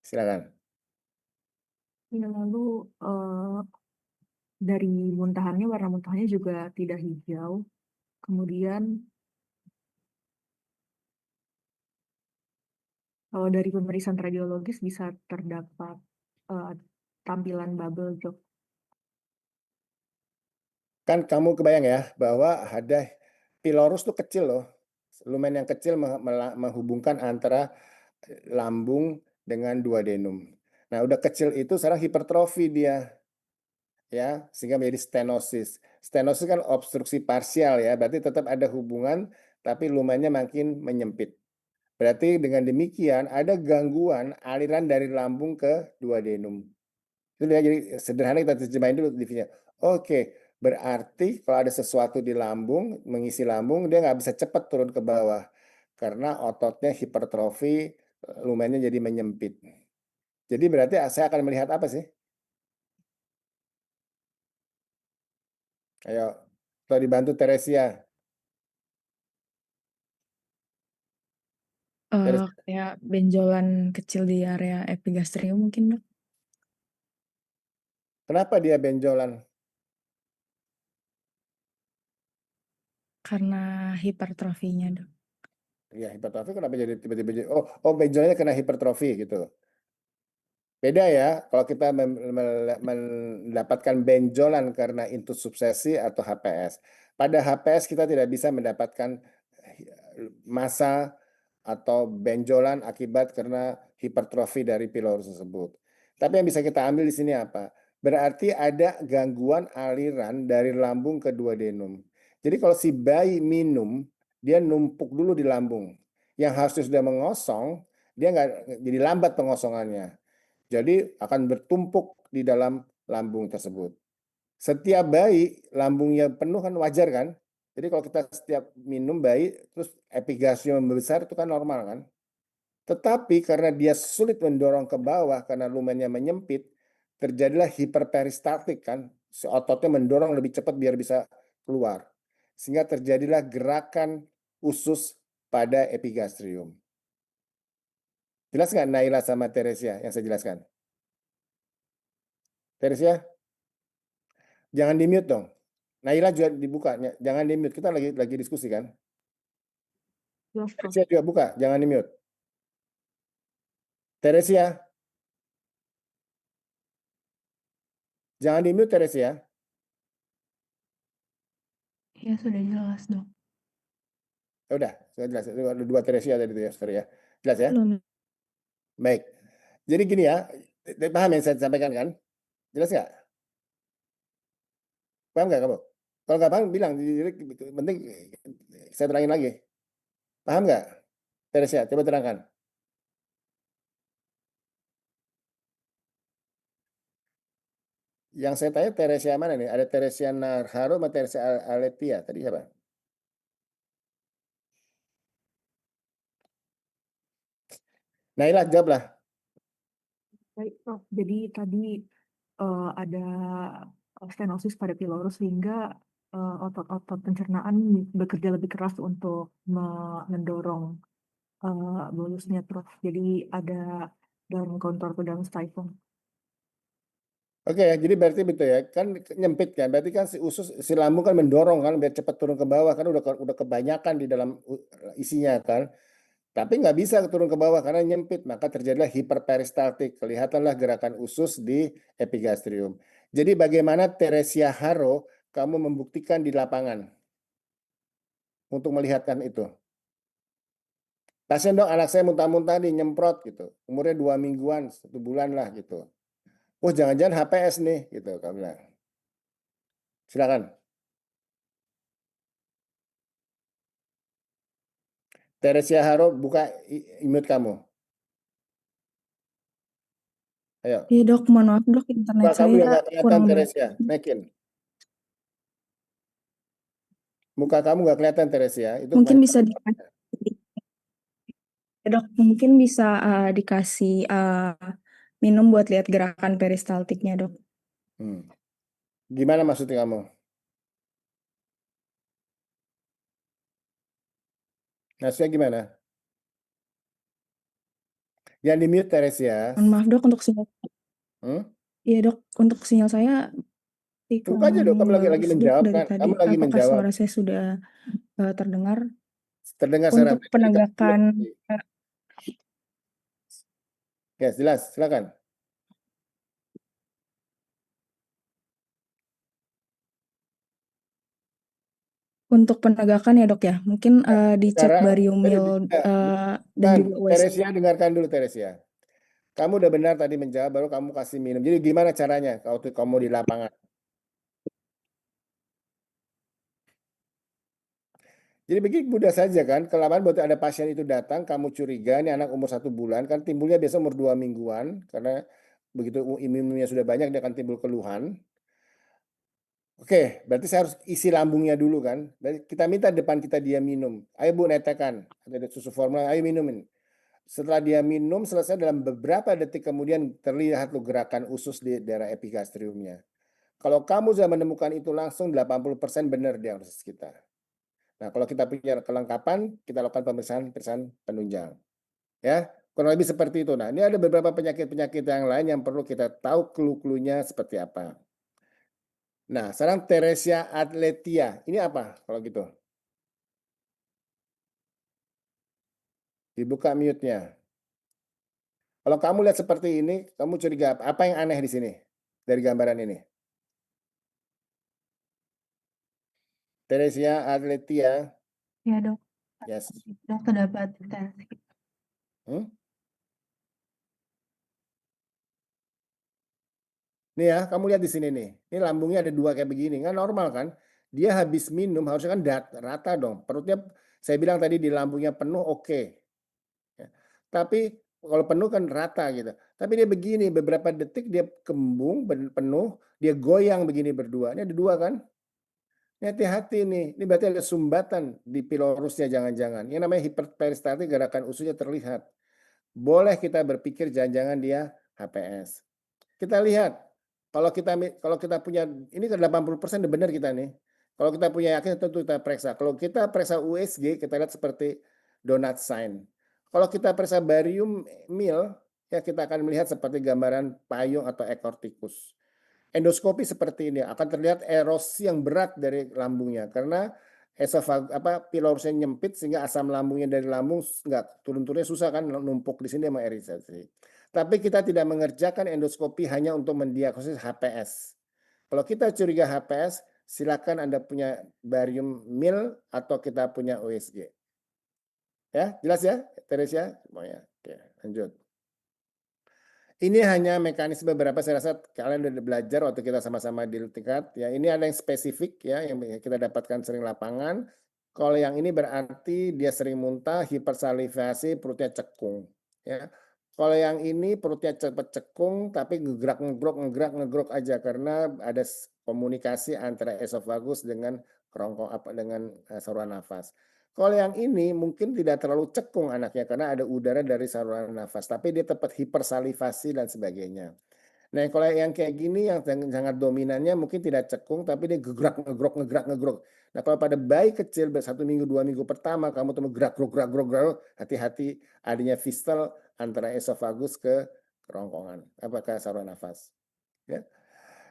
Silakan. ya, lalu dari muntahannya, warna muntahannya juga tidak hijau. Kemudian kalau dari pemeriksaan radiologis bisa terdapat tampilan bubble dok. Kan kamu kebayang ya bahwa ada pylorus tuh kecil loh, lumen yang kecil menghubungkan antara lambung dengan duodenum. Nah, udah kecil itu sekarang hipertrofi dia, ya, sehingga menjadi stenosis. Stenosis kan obstruksi parsial ya, berarti tetap ada hubungan, tapi lumennya makin menyempit. Berarti dengan demikian ada gangguan aliran dari lambung ke duodenum. Itu dia, jadi sederhana kita terjemahin dulu definisinya. Oke, berarti kalau ada sesuatu di lambung, mengisi lambung, dia nggak bisa cepat turun ke bawah. Karena ototnya hipertrofi, lumennya jadi menyempit. Jadi berarti saya akan melihat apa sih? Ayo, kalau dibantu Teresia. Kayak benjolan kecil di area epigastrium mungkin dok, Kenapa dia benjolan? karena hipertrofinya dok. Ya, hipertrofi kenapa jadi tiba-tiba oh benjolannya kena hipertrofi gitu. Beda ya, kalau kita mendapatkan benjolan karena intus subsesi atau HPS. Pada HPS kita tidak bisa mendapatkan massa atau benjolan akibat karena hipertrofi dari pylorus tersebut. Tapi yang bisa kita ambil di sini apa? Berarti ada gangguan aliran dari lambung ke duodenum. Jadi kalau si bayi minum, dia numpuk dulu di lambung. Yang harusnya sudah mengosong, dia nggak jadi lambat pengosongannya. Jadi akan bertumpuk di dalam lambung tersebut. Setiap bayi lambungnya penuh kan wajar kan? Jadi kalau kita setiap minum bayi terus epigasnya membesar itu kan normal kan? Tetapi karena dia sulit mendorong ke bawah karena lumennya menyempit, terjadilah hiperperistaltik kan? Si ototnya mendorong lebih cepat biar bisa keluar. Sehingga terjadilah gerakan usus pada epigastrium. Jelas nggak Naila sama Teresia yang saya jelaskan? Teresia? Jangan di mute dong. Naila juga dibuka, jangan di mute. Kita lagi diskusi kan. Jelas dok. Teresia juga buka, jangan di mute. Teresia, jangan di mute Teresia. Ya sudah jelas dok. Udah, sudah jelas. Ada dua Teresia tadi itu ya, sorry ya. Jelas ya? Belum. Baik. Jadi gini ya, paham yang saya sampaikan kan? Jelas nggak? Paham nggak kamu? Kalau nggak paham bilang, jadi penting saya terangin lagi. Paham nggak? Teresia, coba terangkan. Yang saya tanya Teresia mana nih? Ada Teresia Narharo sama Teresia Aletia. Tadi siapa? Naila, jawablah. Baik dok, jadi tadi ada stenosis pada pylorus sehingga otot-otot pencernaan bekerja lebih keras untuk mendorong bolusnya, Prof. Jadi ada dalam kontor atau dalam stifle. Oke, jadi berarti betul ya, kan nyempit kan, berarti kan si lambung kan mendorong kan biar cepat turun ke bawah kan udah kebanyakan di dalam isinya kan. Tapi nggak bisa turun ke bawah karena nyempit, maka terjadilah hiperperistaltik. Kelihatanlah gerakan usus di epigastrium. Jadi bagaimana Teresia Haro kamu membuktikan di lapangan untuk melihatkan itu? Pasien dong, anak saya muntah-muntah nih, nyemprot gitu. Umurnya 2 mingguan, 1 bulan lah gitu. Oh jangan-jangan HPS nih gitu kamu bilang. Silakan. Teresia Haro buka mute kamu. Ayo. Iya dok, mohon maaf dok, Muka internet kamu udah saya nggak kelihatan kurang Teresia, bagus. naikin. Muka kamu nggak kelihatan Teresia, itu Mungkin kebanyakan. bisa dikasih, dok, mungkin bisa dikasih minum buat lihat gerakan peristaltiknya dok. Gimana maksudnya kamu? Maksudnya gimana? Yang di mute Teresia. Mohon maaf dok untuk sinyal. Iya dok, untuk sinyal saya Tunggu aja dok, kamu lagi bagus dok menjawab dari kan? tadi. Kamu lagi Apakah menjawab. suara saya sudah terdengar? Terdengar secara Untuk penegakan ya, jelas, silakan. untuk penegakan ya dok ya, mungkin dicek Sekarang, bariumil dan juga USG. Teresia dengarkan dulu Teresia. Kamu udah benar tadi menjawab, baru kamu kasih minum. Jadi gimana caranya kalau kamu di lapangan? Jadi begini mudah saja kan, kelamaan buat ada pasien itu datang, kamu curiga ini anak umur 1 bulan, kan timbulnya biasa umur 2 mingguan, karena begitu imunnya sudah banyak dia akan timbul keluhan. Oke, berarti saya harus isi lambungnya dulu kan. Berarti kita minta depan kita dia minum. Ayo Bu netekan, ada susu formula, ayo minumin. Setelah dia minum selesai dalam beberapa detik kemudian terlihat lo gerakan usus di daerah epigastriumnya. Kalau kamu sudah menemukan itu langsung 80% benar diagnosis kita. Nah, kalau kita punya kelengkapan, kita lakukan pemeriksaan penunjang. Ya, kurang lebih seperti itu. Nah, ini ada beberapa penyakit-penyakit yang lain yang perlu kita tahu clue-cluenya seperti apa. Nah, sekarang Teresia Adletia. Ini apa kalau gitu? Dibuka mute-nya. Kalau kamu lihat seperti ini, kamu curiga apa? Apa yang aneh di sini dari gambaran ini? Teresia Adletia. Ya dok, Yes. dok terdapat tensi. Nih ya, kamu lihat di sini nih. Ini lambungnya ada 2 kayak begini. Nggak normal kan? Dia habis minum harusnya kan rata dong. Perutnya saya bilang tadi di lambungnya penuh oke. Ya. Tapi kalau penuh kan rata gitu. Tapi dia begini, beberapa detik dia kembung penuh, dia goyang begini berdua. Ini ada 2 kan? Ini hati-hati nih. Ini berarti ada sumbatan di pilorusnya jangan-jangan. Yang namanya hiperperistaltik, gerakan ususnya terlihat. Boleh kita berpikir jangan-jangan dia HPS. Kita lihat. Kalau kita punya ini ke 80% udah benar kita nih. Kalau kita punya yakin tentu kita periksa. Kalau kita periksa USG kita lihat seperti donut sign. Kalau kita periksa barium mil ya kita akan melihat seperti gambaran payung atau ekor tikus. Endoskopi seperti ini akan terlihat erosi yang berat dari lambungnya karena pilorusnya nyempit sehingga asam lambungnya dari lambung nggak turun-turunnya susah kan numpuk di sini sama erisasi. Tapi kita tidak mengerjakan endoskopi hanya untuk mendiagnosis HPS. Kalau kita curiga HPS, silakan Anda punya barium mil atau kita punya USG. Ya, jelas ya, Teresia? Semuanya. Oke, lanjut. Ini hanya mekanisme beberapa, saya rasa kalian udah belajar waktu kita sama-sama di tingkat. Ya, ini ada yang spesifik ya, yang kita dapatkan sering lapangan. Kalau yang ini berarti dia sering muntah, hipersalivasi, perutnya cekung. Ya. Kalau yang ini perutnya cepat cekung, tapi ngegrok aja karena ada komunikasi antara esofagus dengan kerongkong dengan saluran nafas. Kalau yang ini mungkin tidak terlalu cekung anaknya karena ada udara dari saluran nafas, tapi dia tetap hipersalivasi dan sebagainya. Nah, kalau yang kayak gini yang sangat dominannya mungkin tidak cekung, tapi dia gerak ngegrok. Nah, kalau pada bayi kecil 1 minggu 2 minggu pertama kamu tuh gerak, hati-hati adanya fistel antara esofagus ke kerongkongan, ke saluran nafas. Ya.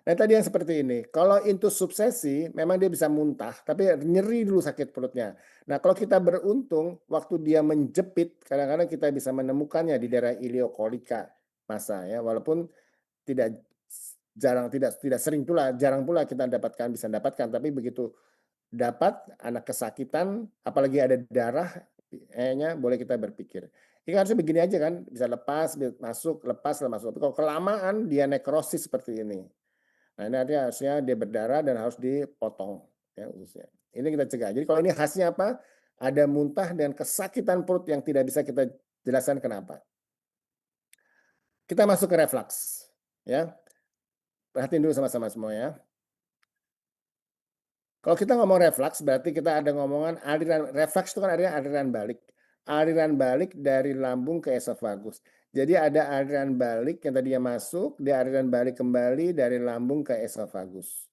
Nah, tadi yang seperti ini. Kalau intus subsesi, memang dia bisa muntah, tapi nyeri dulu sakit perutnya. Nah, kalau kita beruntung, waktu dia menjepit, kadang-kadang kita bisa menemukannya di daerah iliokolika masa ya, walaupun tidak jarang pula kita bisa dapatkan, tapi begitu dapat anak kesakitan, apalagi ada darah, kayaknya boleh kita berpikir. Ini harusnya begini aja kan, bisa lepas, masuk, lepas, masuk. Tapi kalau kelamaan dia nekrosis seperti ini. Nah, ini artinya harusnya dia berdarah dan harus dipotong ya ususnya. Ini kita cegah. Jadi kalau ini khasnya apa? Ada muntah dan kesakitan perut yang tidak bisa kita jelaskan kenapa. Kita masuk ke reflux ya. Perhatiin dulu sama-sama semua ya. Kalau kita ngomong reflux berarti kita ada ngomongan aliran reflux itu kan artinya aliran balik. Aliran balik dari lambung ke esofagus. Jadi ada aliran balik yang tadinya masuk, dia aliran balik kembali dari lambung ke esofagus.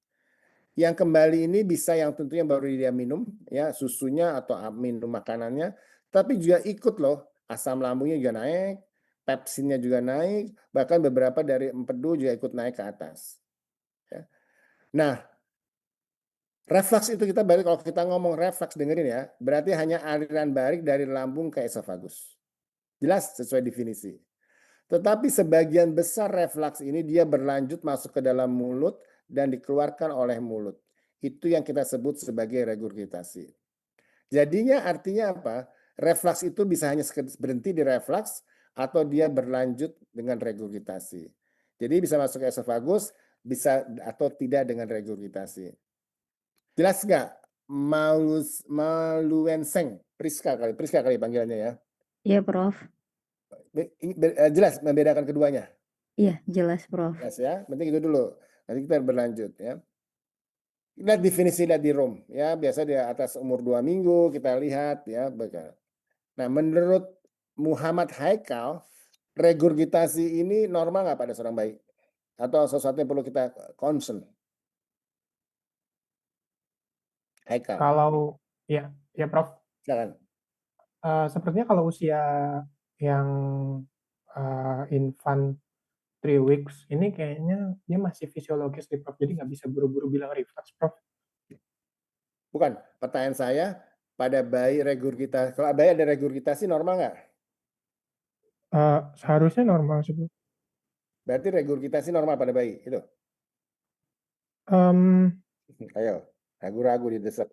Yang kembali ini bisa yang tentunya baru dia minum ya susunya atau minum makanannya, tapi juga ikut loh asam lambungnya juga naik, pepsinnya juga naik, bahkan beberapa dari empedu juga ikut naik ke atas. Ya. Nah, reflux itu kita balik kalau kita ngomong reflux dengerin ya, berarti hanya aliran balik dari lambung ke esofagus. Jelas sesuai definisi. Tetapi sebagian besar reflux ini dia berlanjut masuk ke dalam mulut dan dikeluarkan oleh mulut. Itu yang kita sebut sebagai regurgitasi. Jadinya artinya apa? Reflux itu bisa hanya berhenti di reflux atau dia berlanjut dengan regurgitasi. Jadi bisa masuk ke esofagus, bisa atau tidak dengan regurgitasi. Jelas nggak? Maluenseng, Priska kali panggilannya ya. Iya, Prof. Jelas membedakan keduanya. Iya, jelas, Prof. Jelas ya, penting itu dulu. Nanti kita berlanjut ya. Lihat definisi lihat di room ya, biasa di atas umur 2 minggu kita lihat ya. Nah, menurut Muhammad Haikal, regurgitasi ini normal nggak pada seorang bayi? Atau sesuatu yang perlu kita concern? Haikal, Kalau ya Prof, silakan. sepertinya kalau usia yang infant 3 weeks ini kayaknya dia masih fisiologis nih Prof, jadi nggak bisa buru-buru bilang reflux Prof. Bukan, pertanyaan saya pada bayi regurgitasi, kalau bayi ada regurgitasi normal nggak? Seharusnya normal sih Prof. Berarti regurgitasi normal pada bayi, itu. Ayo, ragu-ragu di desek.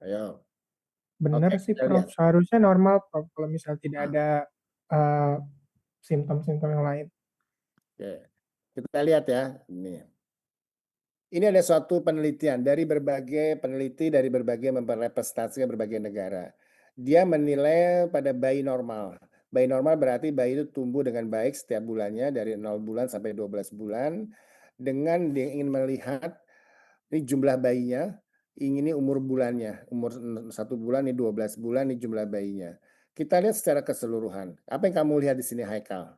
Ayo. Benar Oke, sih kita Prof, lihat. seharusnya normal Prof kalau misal tidak ada simptom-simptom yang lain. Oke. Kita lihat ya, ini. Ini ada suatu penelitian dari berbagai peneliti dari berbagai merepresentasikan berbagai negara. Dia menilai pada bayi normal. Bayi normal berarti bayi itu tumbuh dengan baik setiap bulannya dari 0 bulan sampai 12 bulan. Dengan dia ingin melihat ini jumlah bayinya, ini umur bulannya, umur 1 bulan, ini 12 bulan, ini jumlah bayinya. Kita lihat secara keseluruhan. Apa yang kamu lihat di sini, Haikal?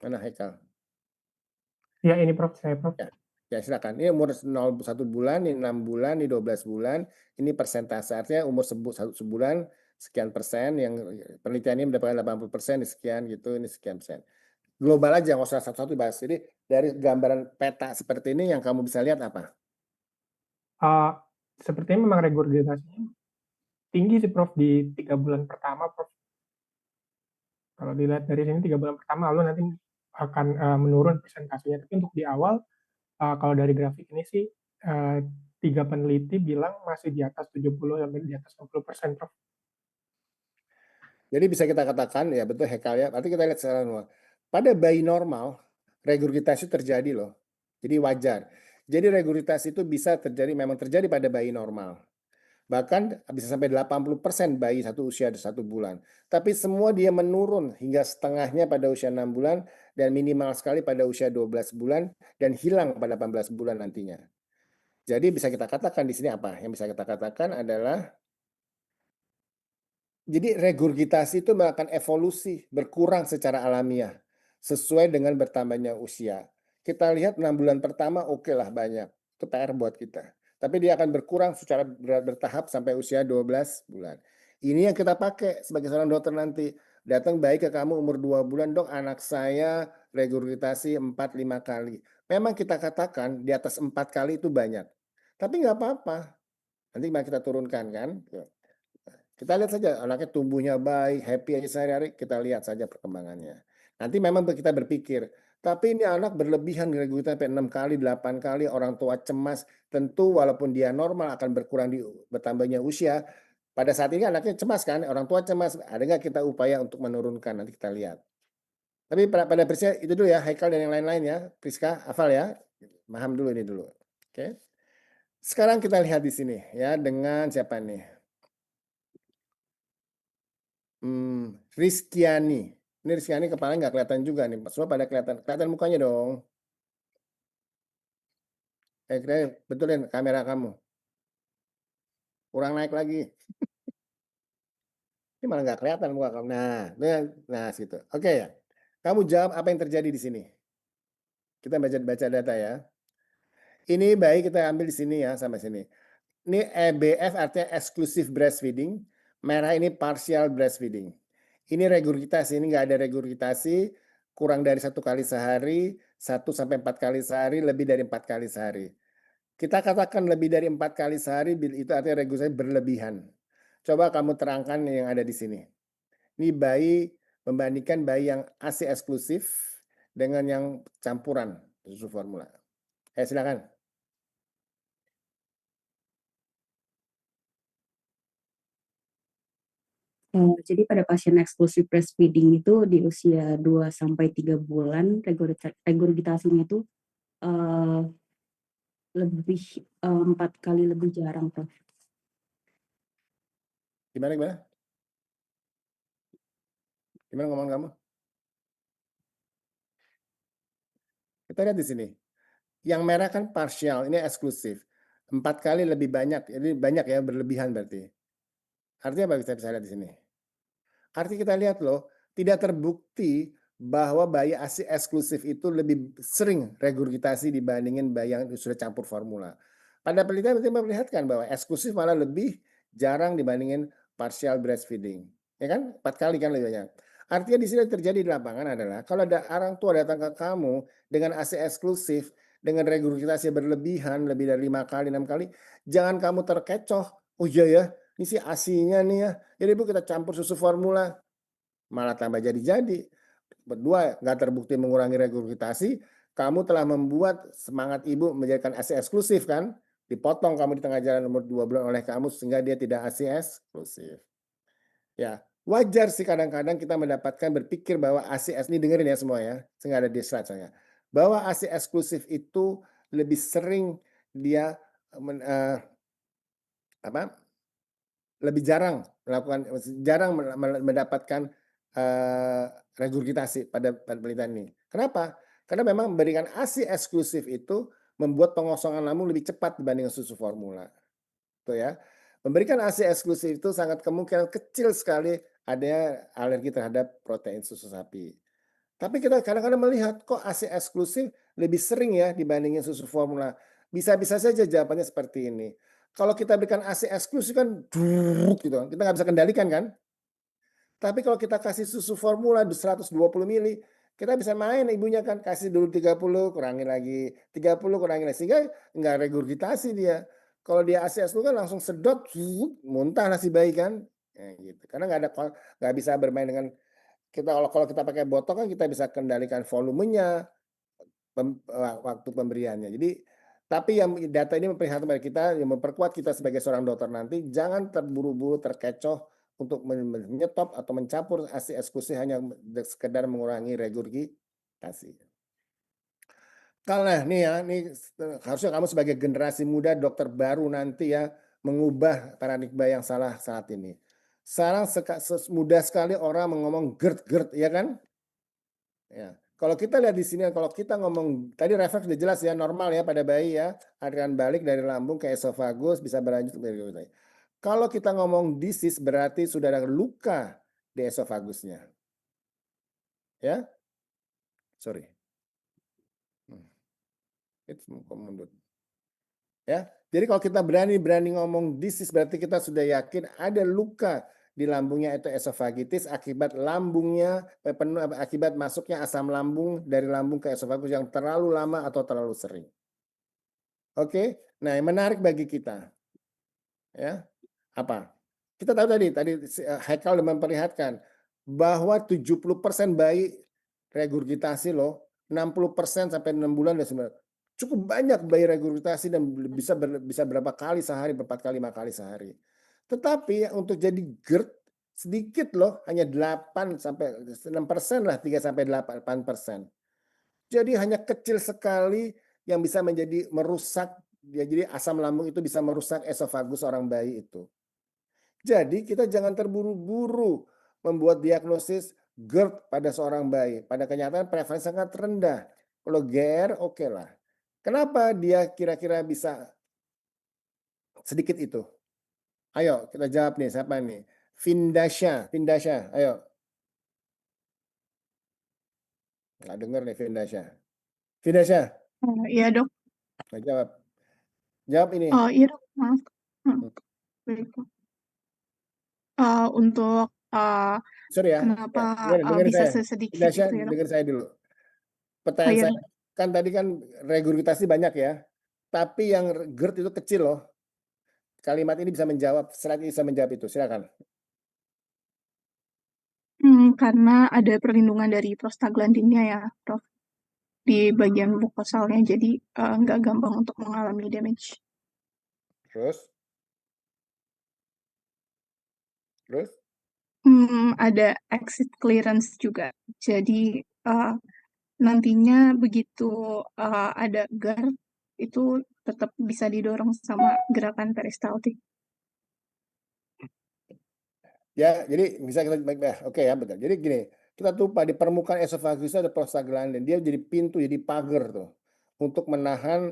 Mana Haikal? Ya ini Prof, saya Prof. Ya silakan. Ini umur 1 bulan, ini 6 bulan, ini 12 bulan. Ini persentase artinya umur sebulan sekian persen, yang penelitian ini mendapatkan 80%, ini sekian gitu, ini sekian persen. Global aja, nggak usah satu-satu bahas. Jadi dari gambaran peta seperti ini yang kamu bisa lihat apa? Sepertinya memang regurgitasinya tinggi sih Prof di 3 bulan pertama Prof. Kalau dilihat dari sini 3 bulan pertama, lalu nanti akan menurun persentasenya. Tapi untuk di awal, kalau dari grafik ini sih 3 peneliti bilang masih di atas 70 sampai di atas 60% Prof. Jadi bisa kita katakan ya betul Haikal ya. Nanti kita lihat secara normal. Pada bayi normal regurgitasi terjadi loh. Jadi wajar. Jadi regurgitasi itu bisa terjadi, memang terjadi pada bayi normal. Bahkan bisa sampai 80% bayi satu usia 1 bulan. Tapi semua dia menurun hingga setengahnya pada usia 6 bulan dan minimal sekali pada usia 12 bulan dan hilang pada 18 bulan nantinya. Jadi bisa kita katakan di sini apa? Yang bisa kita katakan adalah jadi regurgitasi itu melakukan evolusi, berkurang secara alamiah, sesuai dengan bertambahnya usia. Kita lihat 6 bulan pertama oke lah banyak, itu PR buat kita. Tapi dia akan berkurang secara bertahap sampai usia 12 bulan. Ini yang kita pakai sebagai seorang dokter nanti. Datang baik ke kamu umur 2 bulan, dok anak saya regurgitasi 4-5 kali. Memang kita katakan di atas 4 kali itu banyak. Tapi nggak apa-apa, nanti malah kita turunkan kan. Kita lihat saja anaknya tumbuhnya baik, happy aja sehari-hari, kita lihat saja perkembangannya. Nanti memang kita berpikir, tapi ini anak berlebihan regurgitasi sampai 6 kali, 8 kali, orang tua cemas, tentu walaupun dia normal akan berkurang di bertambahnya usia. Pada saat ini anaknya cemas kan, orang tua cemas, ada nggak kita upaya untuk menurunkan, nanti kita lihat. Tapi pada prinsipnya itu dulu ya, Haikal dan yang lain-lain ya, Priska, hafal ya, paham dulu ini dulu. Oke. Sekarang kita lihat di sini ya, dengan siapa nih? Rizkyani. Ini Rizkyani kepalanya nggak kelihatan juga nih. Semua pada kelihatan. Kelihatan mukanya dong. Betulin kamera kamu. Kurang naik lagi. Ini malah nggak kelihatan muka kamu. Nah situ. Oke ya. Kamu jawab apa yang terjadi di sini. Kita baca data ya. Ini baik kita ambil di sini ya, sampai sini. Ini EBF artinya exclusive breastfeeding. Merah ini partial breastfeeding. Ini regurgitasi, ini nggak ada regurgitasi, kurang dari 1 kali sehari, 1 sampai 4 kali sehari, lebih dari 4 kali sehari. Kita katakan lebih dari 4 kali sehari, itu artinya regurgitasi berlebihan. Coba kamu terangkan yang ada di sini. Ini bayi, membandingkan bayi yang ASI eksklusif dengan yang campuran susu formula. Silakan. Jadi pada pasien eksklusif breastfeeding itu di usia 2-3 bulan regurgitasinya itu lebih 4 kali lebih jarang, Prof. Gimana? Gimana ngomong kamu? Kita lihat di sini. Yang merah kan partial, ini eksklusif. 4 kali lebih banyak, ini banyak ya, berlebihan berarti. Artinya apa bisa lihat di sini? Artinya kita lihat loh, tidak terbukti bahwa bayi ASI eksklusif itu lebih sering regurgitasi dibandingin bayi yang sudah campur formula. Pada penelitian itu memperlihatkan bahwa eksklusif malah lebih jarang dibandingin partial breastfeeding. Ya kan? 4 kali kan lebih banyak. Artinya di sini terjadi di lapangan adalah kalau ada orang tua datang ke kamu dengan ASI eksklusif, dengan regurgitasi berlebihan, lebih dari 5 kali, 6 kali, jangan kamu terkecoh. Oh iya ya, ini sih ASI-nya nih ya. Jadi Bu kita campur susu formula, malah tambah jadi-jadi. Berdua nggak terbukti mengurangi regurgitasi, kamu telah membuat semangat ibu menjadikan ASI eksklusif kan? Dipotong kamu di tengah jalan umur 2 bulan oleh kamu sehingga dia tidak ASI eksklusif. Ya, wajar sih kadang-kadang kita mendapatkan berpikir bahwa ASI ini dengerin ya semua ya, sehingga ada di slide saya. Bahwa ASI eksklusif itu lebih sering dia lebih jarang mendapatkan regurgitasi pada penelitian ini. Kenapa? Karena memang memberikan ASI eksklusif itu membuat pengosongan lambung lebih cepat dibanding susu formula. Tuh ya. Memberikan ASI eksklusif itu sangat kemungkinan kecil sekali adanya alergi terhadap protein susu sapi. Tapi kita kadang-kadang melihat kok ASI eksklusif lebih sering ya dibandingin susu formula. Bisa-bisa saja jawabannya seperti ini. Kalau kita berikan ASI eksklusif kan gitu, kita nggak bisa kendalikan kan. Tapi kalau kita kasih susu formula 120 mili, kita bisa main ibunya kan, kasih dulu 30, kurangin lagi, 30 kurangin lagi, sehingga nggak regurgitasi dia. Kalau dia ASI eksklusif kan langsung sedot, muntah nasi bayi kan, gitu. Karena nggak bisa bermain dengan kita. Kalau kita pakai botol kan kita bisa kendalikan volumenya, waktu pemberiannya. Jadi tapi yang data ini memperlihatkan pada kita, yang memperkuat kita sebagai seorang dokter nanti, jangan terburu-buru terkecoh untuk menyetop atau mencampur ASI eksklusif hanya sekedar mengurangi regurgitasi. Kalau nih ya, nih harusnya kamu sebagai generasi muda dokter baru nanti ya mengubah paradigma yang salah saat ini. Sekarang mudah sekali orang ngomong GERD, ya kan? Ya. Kalau kita lihat di sini, kalau kita ngomong tadi refleks udah jelas ya, normal ya pada bayi ya, aliran balik dari lambung ke esofagus bisa berlanjut ke berikutnya. Kalau kita ngomong disease berarti sudah ada luka di esofagusnya. Ya, sorry. Itu mundur. Ya, jadi kalau kita berani ngomong disease berarti kita sudah yakin ada luka di lambungnya itu esofagitis akibat lambungnya penuh akibat masuknya asam lambung dari lambung ke esofagus yang terlalu lama atau terlalu sering. Oke, nah yang menarik bagi kita ya apa? Kita tahu tadi Haikal sudah memperlihatkan bahwa 70% bayi regurgitasi loh, 60% sampai 6 bulan dan sebenarnya cukup banyak bayi regurgitasi dan bisa berapa kali sehari, 4 kali, 5 kali sehari. Tetapi untuk jadi GERD sedikit loh, hanya 8 sampai 6% lah, 3 sampai 8%. Jadi hanya kecil sekali yang bisa menjadi merusak, ya, jadi asam lambung itu bisa merusak esofagus orang bayi itu. Jadi kita jangan terburu-buru membuat diagnosis GERD pada seorang bayi. Pada kenyataan prevalensi sangat rendah. Kalau GR oke lah. Kenapa dia kira-kira bisa sedikit itu? Ayo kita jawab nih, siapa nih? Vindasya, ayo. Nggak dengar nih Vindasya. Iya dok. Nggak jawab. Jawab ini. Oh iya dok, maaf. Baik dok. Untuk Sorry ya. kenapa Dengerin bisa saya. sesedikit Vindasya, itu ya dok? dengerin saya dulu. Pertanyaan iya, saya kan tadi kan regurgitasi banyak ya. Tapi yang GERD itu kecil loh. Kalimat ini bisa menjawab, slide ini bisa menjawab itu. Silakan. Karena ada perlindungan dari prostaglandinnya ya, Prof. Di bagian mukosalnya, jadi nggak gampang untuk mengalami damage. Terus? Ada exit clearance juga. Jadi nantinya begitu ada GERD itu tetap bisa didorong sama gerakan peristaltik. Ya, jadi bisa kita oke ya betul. Jadi gini, kita tuh di permukaan esofagus ada prostaglandin, dia jadi pintu, jadi pagar tuh untuk menahan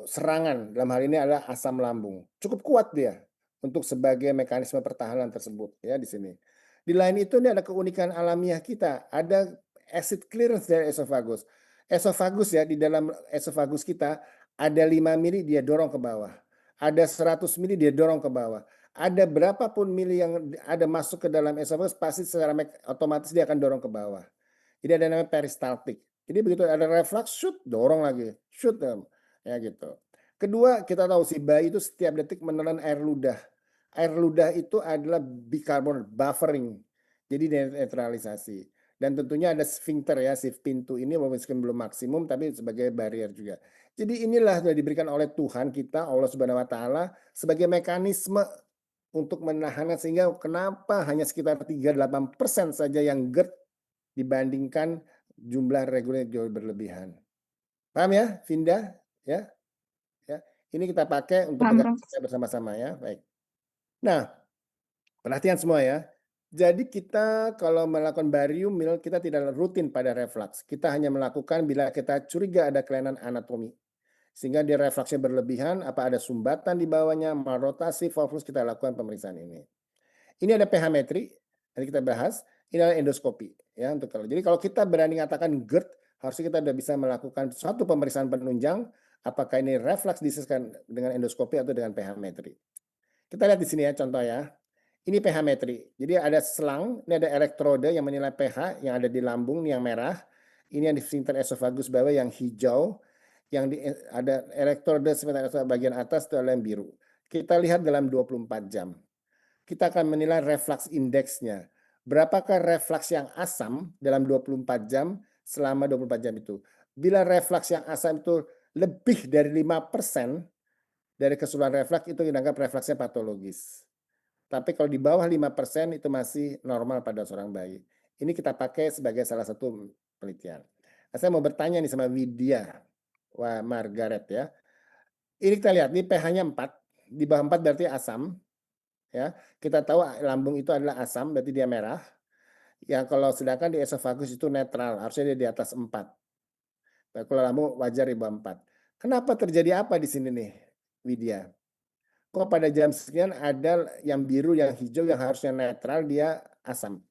serangan. Dalam hal ini adalah asam lambung. Cukup kuat dia untuk sebagai mekanisme pertahanan tersebut ya di sini. Di lain itu ini ada keunikan alamiah kita, ada acid clearance dari esofagus. Esofagus ya di dalam esofagus kita ada 5 mili dia dorong ke bawah. Ada 100 mili dia dorong ke bawah. Ada berapapun mili yang ada masuk ke dalam esofagus pasti secara otomatis dia akan dorong ke bawah. Jadi ada namanya peristaltik. Jadi begitu ada reflux, shoot, dorong lagi, shoot, ya gitu. Kedua, kita tahu si bayi itu setiap detik menelan air ludah. Air ludah itu adalah bicarbonate buffering, jadi netralisasi. Dan tentunya ada sphincter ya, si pintu ini meskipun belum maksimum tapi sebagai barrier juga. Jadi inilah sudah diberikan oleh Tuhan kita, Allah Subhanahu Wa Taala sebagai mekanisme untuk menahannya sehingga kenapa hanya sekitar 38% saja yang GERD dibandingkan jumlah reguler jauh berlebihan. Paham ya, Vinda? Ya, ya. Ini kita pakai untuk kita bersama-sama ya. Baik. Nah, perhatian semua ya. Jadi kita kalau melakukan barium mil kita tidak rutin pada reflux. Kita hanya melakukan bila kita curiga ada kelainan anatomi. Sehingga dia refleksnya berlebihan, apa ada sumbatan di bawahnya, malrotasi, volvulus, kita lakukan pemeriksaan ini. Ini ada pH metri, nanti kita bahas. Ini adalah endoskopi ya untuk kalau. Jadi kalau kita berani mengatakan GERD, harusnya kita sudah bisa melakukan suatu pemeriksaan penunjang apakah ini reflux disease dengan endoskopi atau dengan pH metri. Kita lihat di sini ya contoh ya. Ini pH metri. Jadi ada selang, ini ada elektrode yang menilai pH yang ada di lambung yang merah. Ini yang di sphincter esofagus bawah yang hijau. Yang ada elektrode sphincter bagian atas itu adalah yang biru. Kita lihat dalam 24 jam. Kita akan menilai reflux indeksnya. Berapakah reflux yang asam dalam 24 jam selama 24 jam itu. Bila reflux yang asam itu lebih dari 5% dari keseluruhan reflux itu dianggap refluksnya patologis. Tapi kalau di bawah 5% itu masih normal pada seorang bayi. Ini kita pakai sebagai salah satu penelitian. Nah, saya mau bertanya nih sama Widya. Wah, Margaret ya. Ini kita lihat, ini pH-nya 4. Di bawah 4 berarti asam. Ya, kita tahu lambung itu adalah asam, berarti dia merah. Yang kalau sedangkan di esofagus itu netral, harusnya dia di atas 4. Nah, kalau lambung wajar di bawah 4. Kenapa terjadi apa di sini nih, Widya? Kok pada jam sekian ada yang biru, yang hijau, yang harusnya netral dia asam?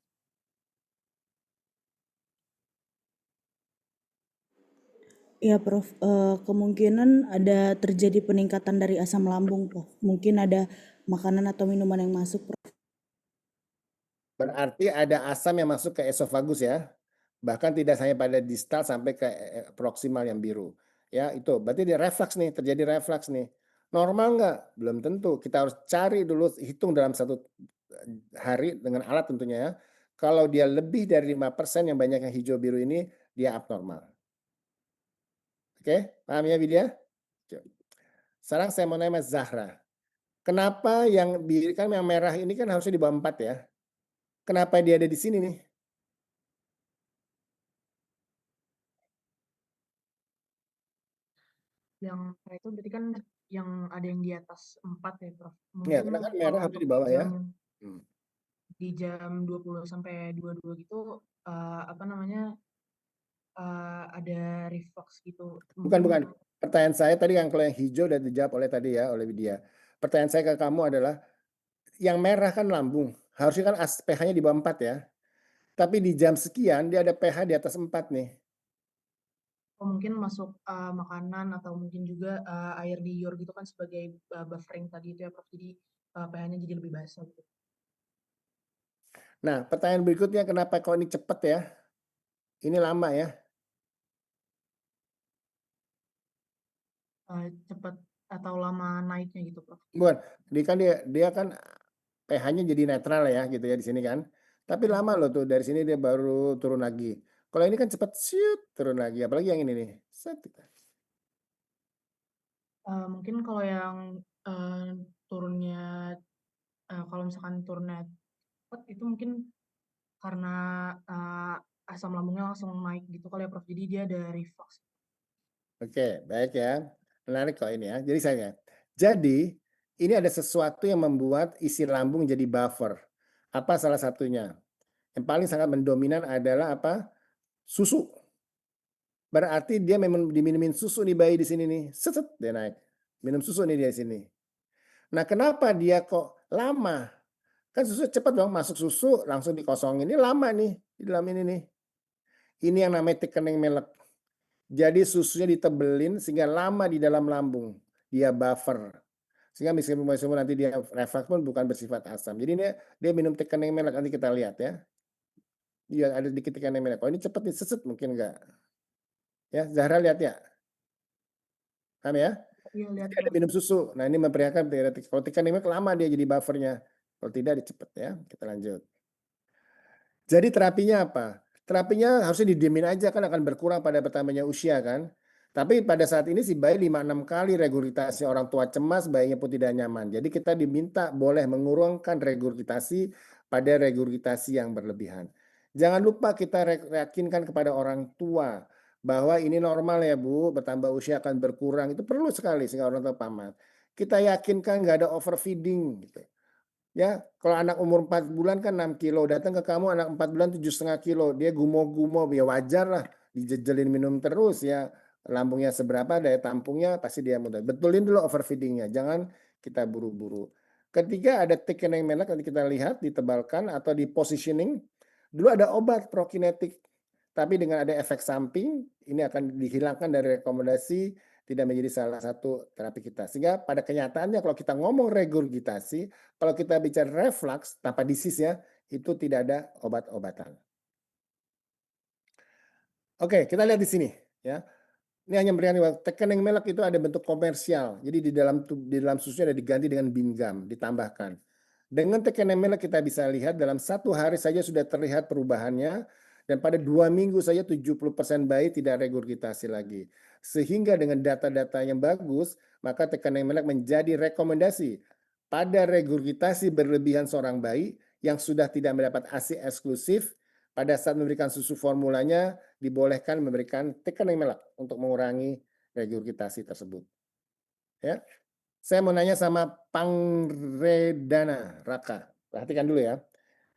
Ya, Prof. Kemungkinan ada terjadi peningkatan dari asam lambung, Prof. Mungkin ada makanan atau minuman yang masuk, Prof. Berarti ada asam yang masuk ke esofagus ya. Bahkan tidak hanya pada distal sampai ke proksimal yang biru. Ya, itu berarti dia refleks nih, terjadi refleks nih. Normal nggak? Belum tentu. Kita harus cari dulu, hitung dalam satu hari dengan alat tentunya ya. Kalau dia lebih dari 5% yang banyak yang hijau biru ini, dia abnormal. Oke, paham ya Widya? Oke. Sekarang saya mau nanya Mas Zahra. Kenapa yang biru kan yang merah ini kan harusnya di bawah 4 ya? Kenapa dia ada di sini nih? Yang merah itu berarti kan yang ada yang di atas 4 ya, Prof. Ya, Mungkin karena kan kalau merah harusnya untuk di bawah ya. jam Hmm. di jam 20 sampai 22 gitu apa namanya ada reflux gitu. Bukan. Mungkin Pertanyaan saya tadi yang kalau yang hijau udah dijawab oleh tadi ya, oleh Widya. Pertanyaan saya ke kamu adalah, yang merah kan lambung, harusnya kan pH-nya di bawah 4 ya. Tapi di jam sekian dia ada pH di atas 4 nih. mungkin masuk makanan atau mungkin juga air liur gitu kan sebagai buffering tadi itu ya, Prof. Jadi pH-nya jadi lebih basah gitu. Nah, pertanyaan berikutnya kenapa kok ini cepet ya? Ini lama ya. Cepat atau lama naiknya gitu, Prof. Bukan, dia kan pH-nya jadi netral ya gitu ya di sini kan. Tapi lama loh tuh dari sini dia baru turun lagi. Kalau ini kan cepat turun lagi, apalagi yang ini nih. Set. Mungkin kalau yang turunnya kalau misalkan turunnya cepat itu mungkin karena asam lambungnya langsung naik gitu kali ya, Prof. Jadi dia ada reflux. Oke, baik ya. Menarik kok ini ya. Jadi ini ada sesuatu yang membuat isi lambung jadi buffer. Apa salah satunya? Yang paling sangat mendominan adalah apa? Susu. Berarti dia memang diminumin susu nih bayi di sini nih. Set dia naik. Minum susu nih dia di sini. Nah, kenapa dia kok lama? Kan susu cepat dong, masuk susu langsung dikosongin. Ini lama nih di dalam ini nih. Ini yang namanya thickening milk. Jadi susunya ditebelin sehingga lama di dalam lambung. Dia buffer. Sehingga meskipun nanti dia refleks pun bukan bersifat asam. Jadi dia minum thickening milk, nanti kita lihat ya. Iya, ada dikit thickening milk. Oh, ini cepet nih, seset mungkin enggak. Ya, Zahra lihat ya. Paham ya? Iya, lihat, Jadi ada Prof. minum susu. Nah, ini memperlihatkan kalau thickening milk lama dia jadi buffernya. Kalau tidak dia cepet ya. Kita lanjut. Jadi terapinya apa? Terapinya harusnya didiemin aja kan akan berkurang pada bertambahnya usia kan. Tapi pada saat ini si bayi 5-6 kali regurgitasi, orang tua cemas, bayinya pun tidak nyaman. Jadi kita diminta boleh mengurangkan regurgitasi pada regurgitasi yang berlebihan. Jangan lupa kita yakinkan kepada orang tua bahwa ini normal ya Bu, bertambah usia akan berkurang. Itu perlu sekali sehingga orang tua paham. Kita yakinkan nggak ada overfeeding gitu. Ya, kalau anak umur 4 bulan kan 6 kilo, datang ke kamu anak 4 bulan 7,5 kilo, dia gumoh-gumoh, ya wajar lah, dijejelin minum terus ya, lambungnya seberapa, daya tampungnya pasti dia mudah. Betulin dulu overfeedingnya, jangan kita buru-buru. Ketiga ada thickening milk, nanti kita lihat ditebalkan atau di positioning. Dulu ada obat prokinetik, tapi dengan ada efek samping, ini akan dihilangkan dari rekomendasi, tidak menjadi salah satu terapi kita. Sehingga pada kenyataannya kalau kita ngomong regurgitasi, kalau kita bicara reflux tanpa disease ya, itu tidak ada obat-obatan. Oke, kita lihat di sini ya. Ini hanya memberikan thickening milk itu ada bentuk komersial. Jadi di dalam susunya ada diganti dengan bingam, ditambahkan. Dengan thickening milk kita bisa lihat dalam 1 hari saja sudah terlihat perubahannya. Dan pada 2 minggu saja 70% bayi tidak regurgitasi lagi. Sehingga dengan data-data yang bagus, maka thickening milk menjadi rekomendasi pada regurgitasi berlebihan seorang bayi yang sudah tidak mendapat ASI eksklusif. Pada saat memberikan susu formulanya, dibolehkan memberikan thickening milk untuk mengurangi regurgitasi tersebut. Ya, saya mau nanya sama Pangredana Raka. Perhatikan dulu ya.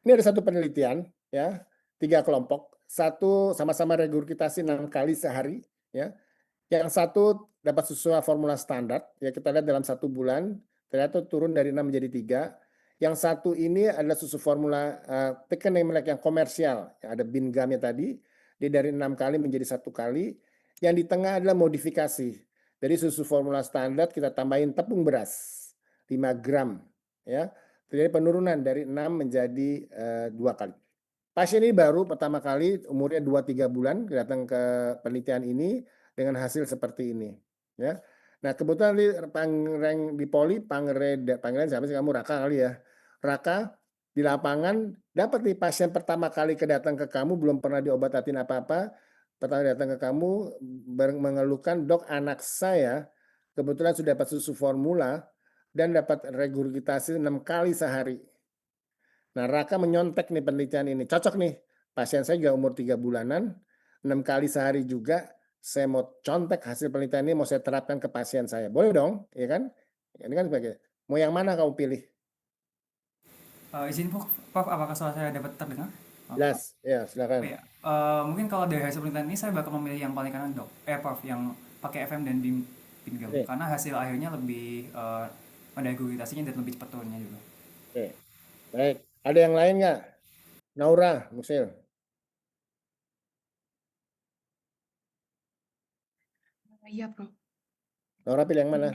Ini ada satu penelitian ya. 3 kelompok. Satu sama-sama regurgitasi 6 kali sehari, ya. Yang satu dapat sesuai formula standar, ya kita lihat dalam 1 bulan ternyata turun dari 6 menjadi 3. Yang satu ini adalah susu formula pick and mix yang komersial, yang ada bean gumnya tadi, dia dari 6 kali menjadi 1 kali. Yang di tengah adalah modifikasi. Dari susu formula standar kita tambahin tepung beras 5 gram, ya. Terjadi penurunan dari 6 menjadi 2 kali. Pasien ini baru pertama kali umurnya 2-3 bulan datang ke penelitian ini dengan hasil seperti ini, ya. Nah, kebetulan di Poli panggilan siapa sih kamu, Raka kali ya. Raka di lapangan dapat nih pasien pertama kali datang ke kamu belum pernah diobat-atin apa-apa. Pertama datang ke kamu mengeluhkan, "Dok, anak saya kebetulan sudah dapat susu formula dan dapat regurgitasi 6 kali sehari." Nah, Raka menyontek nih penelitian ini. Cocok nih. Pasien saya juga umur 3 bulanan, 6 kali sehari juga. Saya mau contek hasil penelitian ini, mau saya terapkan ke pasien saya. Boleh dong, ya kan? Ini kan sebagai, mau yang mana kamu pilih? Izin Prof, apakah suara saya dapat terdengar? Jelas, ya silakan. Ya. Mungkin kalau dari hasil penelitian ini saya bakal memilih yang paling kanan dok, Prof, yang pakai FM dan beam gum, karena hasil akhirnya lebih regurgitasinya dan lebih cepat turunnya juga. Oke, baik. Ada yang lain nggak? Naura, Musil. Iya, Prof. Naura pilih yang mana?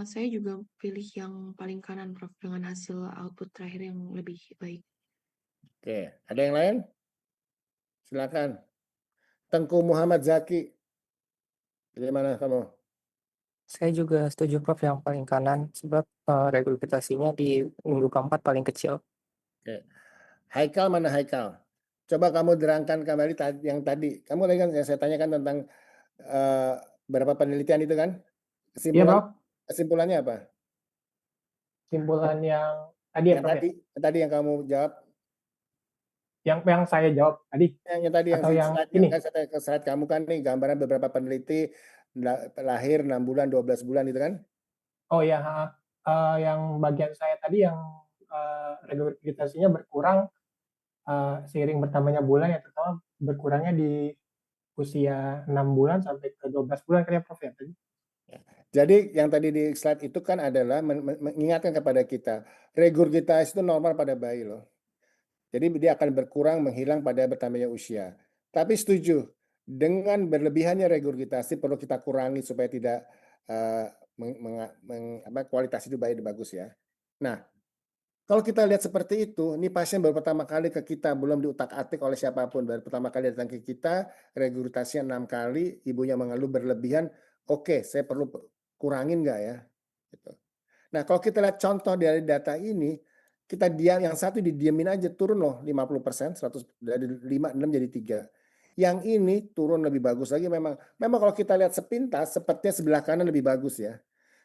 Saya juga pilih yang paling kanan, Prof, dengan hasil output terakhir yang lebih baik. Oke, ada yang lain? Silakan. Tengku Muhammad Zaki. Pilih mana kamu? Saya juga setuju Prof yang paling kanan sebab regurgitasinya di minggu keempat paling kecil. Oke. Haikal mana Haikal? Coba kamu terangkan kembali yang tadi. Kamu lagi kan yang saya tanyakan tentang berapa penelitian itu kan? Iya, Prof. Kesimpulannya apa? Kesimpulan yang tadi ya, Prof. Tadi yang kamu jawab. Yang saya jawab tadi. Yang tadi atau yang slide, ini. Kan slide kamu kan nih gambaran beberapa peneliti lahir 6 bulan, 12 bulan itu kan? Oh ya, yang bagian saya tadi yang regurgitasinya berkurang seiring bertambahnya bulan, ya terutama berkurangnya di usia 6 bulan sampai ke 12 bulan kan ya Prof ya tadi. Jadi yang tadi di slide itu kan adalah mengingatkan kepada kita, regurgitasi itu normal pada bayi loh. Jadi dia akan berkurang, menghilang pada bertambahnya usia. Tapi setuju, dengan berlebihannya regurgitasi perlu kita kurangi supaya tidak kualitas hidup bayi bagus ya. Nah, kalau kita lihat seperti itu, ini pasien baru pertama kali ke kita, belum diutak-atik oleh siapapun, baru pertama kali datang ke kita, regurgitasinya 6 kali, ibunya mengeluh berlebihan, oke, saya perlu kurangin nggak ya? Gitu. Nah, kalau kita lihat contoh dari data ini, kita yang satu didiemin aja turun loh 50%, 100 dari 5 6 jadi 3. Yang ini turun lebih bagus lagi memang kalau kita lihat sepintas sepertinya sebelah kanan lebih bagus ya.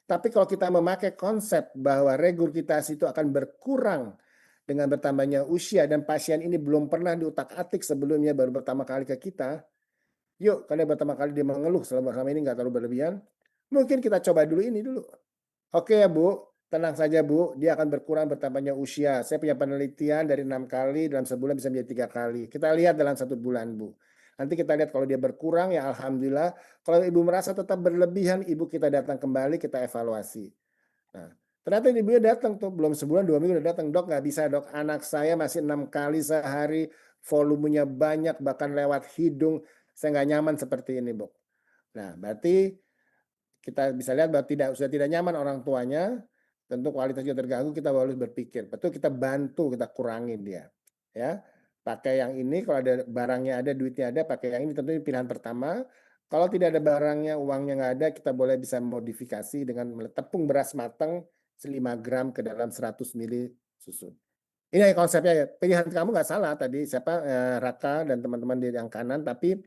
Tapi kalau kita memakai konsep bahwa regurgitasi itu akan berkurang dengan bertambahnya usia dan pasien ini belum pernah diutak-atik sebelumnya baru pertama kali ke kita, yuk karena pertama kali dia mengeluh selama ini nggak terlalu berlebihan, mungkin kita coba dulu ini dulu. Oke ya Bu, tenang saja Bu, dia akan berkurang bertambahnya usia. Saya punya penelitian dari 6 kali, dalam sebulan bisa menjadi 3 kali. Kita lihat dalam 1 bulan Bu. Nanti kita lihat kalau dia berkurang ya alhamdulillah. Kalau ibu merasa tetap berlebihan, ibu kita datang kembali, kita evaluasi. Nah, ternyata ibunya datang tuh, belum sebulan 2 minggu udah datang. Dok nggak bisa dok, anak saya masih 6 kali sehari, volumenya banyak, bahkan lewat hidung. Saya nggak nyaman seperti ini Bu. Nah, berarti kita bisa lihat bahwa sudah tidak nyaman orang tuanya, tentu kualitas juga terganggu, kita harus berpikir, betul kita bantu, kita kurangin dia. Ya, pakai yang ini, kalau ada barangnya ada, duitnya ada, pakai yang ini, tentu pilihan pertama. Kalau tidak ada barangnya, uangnya nggak ada, kita boleh bisa modifikasi dengan tepung beras matang 5 gram ke dalam 100 ml susu. Ini konsepnya ya, pilihan kamu nggak salah tadi, Raka dan teman-teman di yang kanan, tapi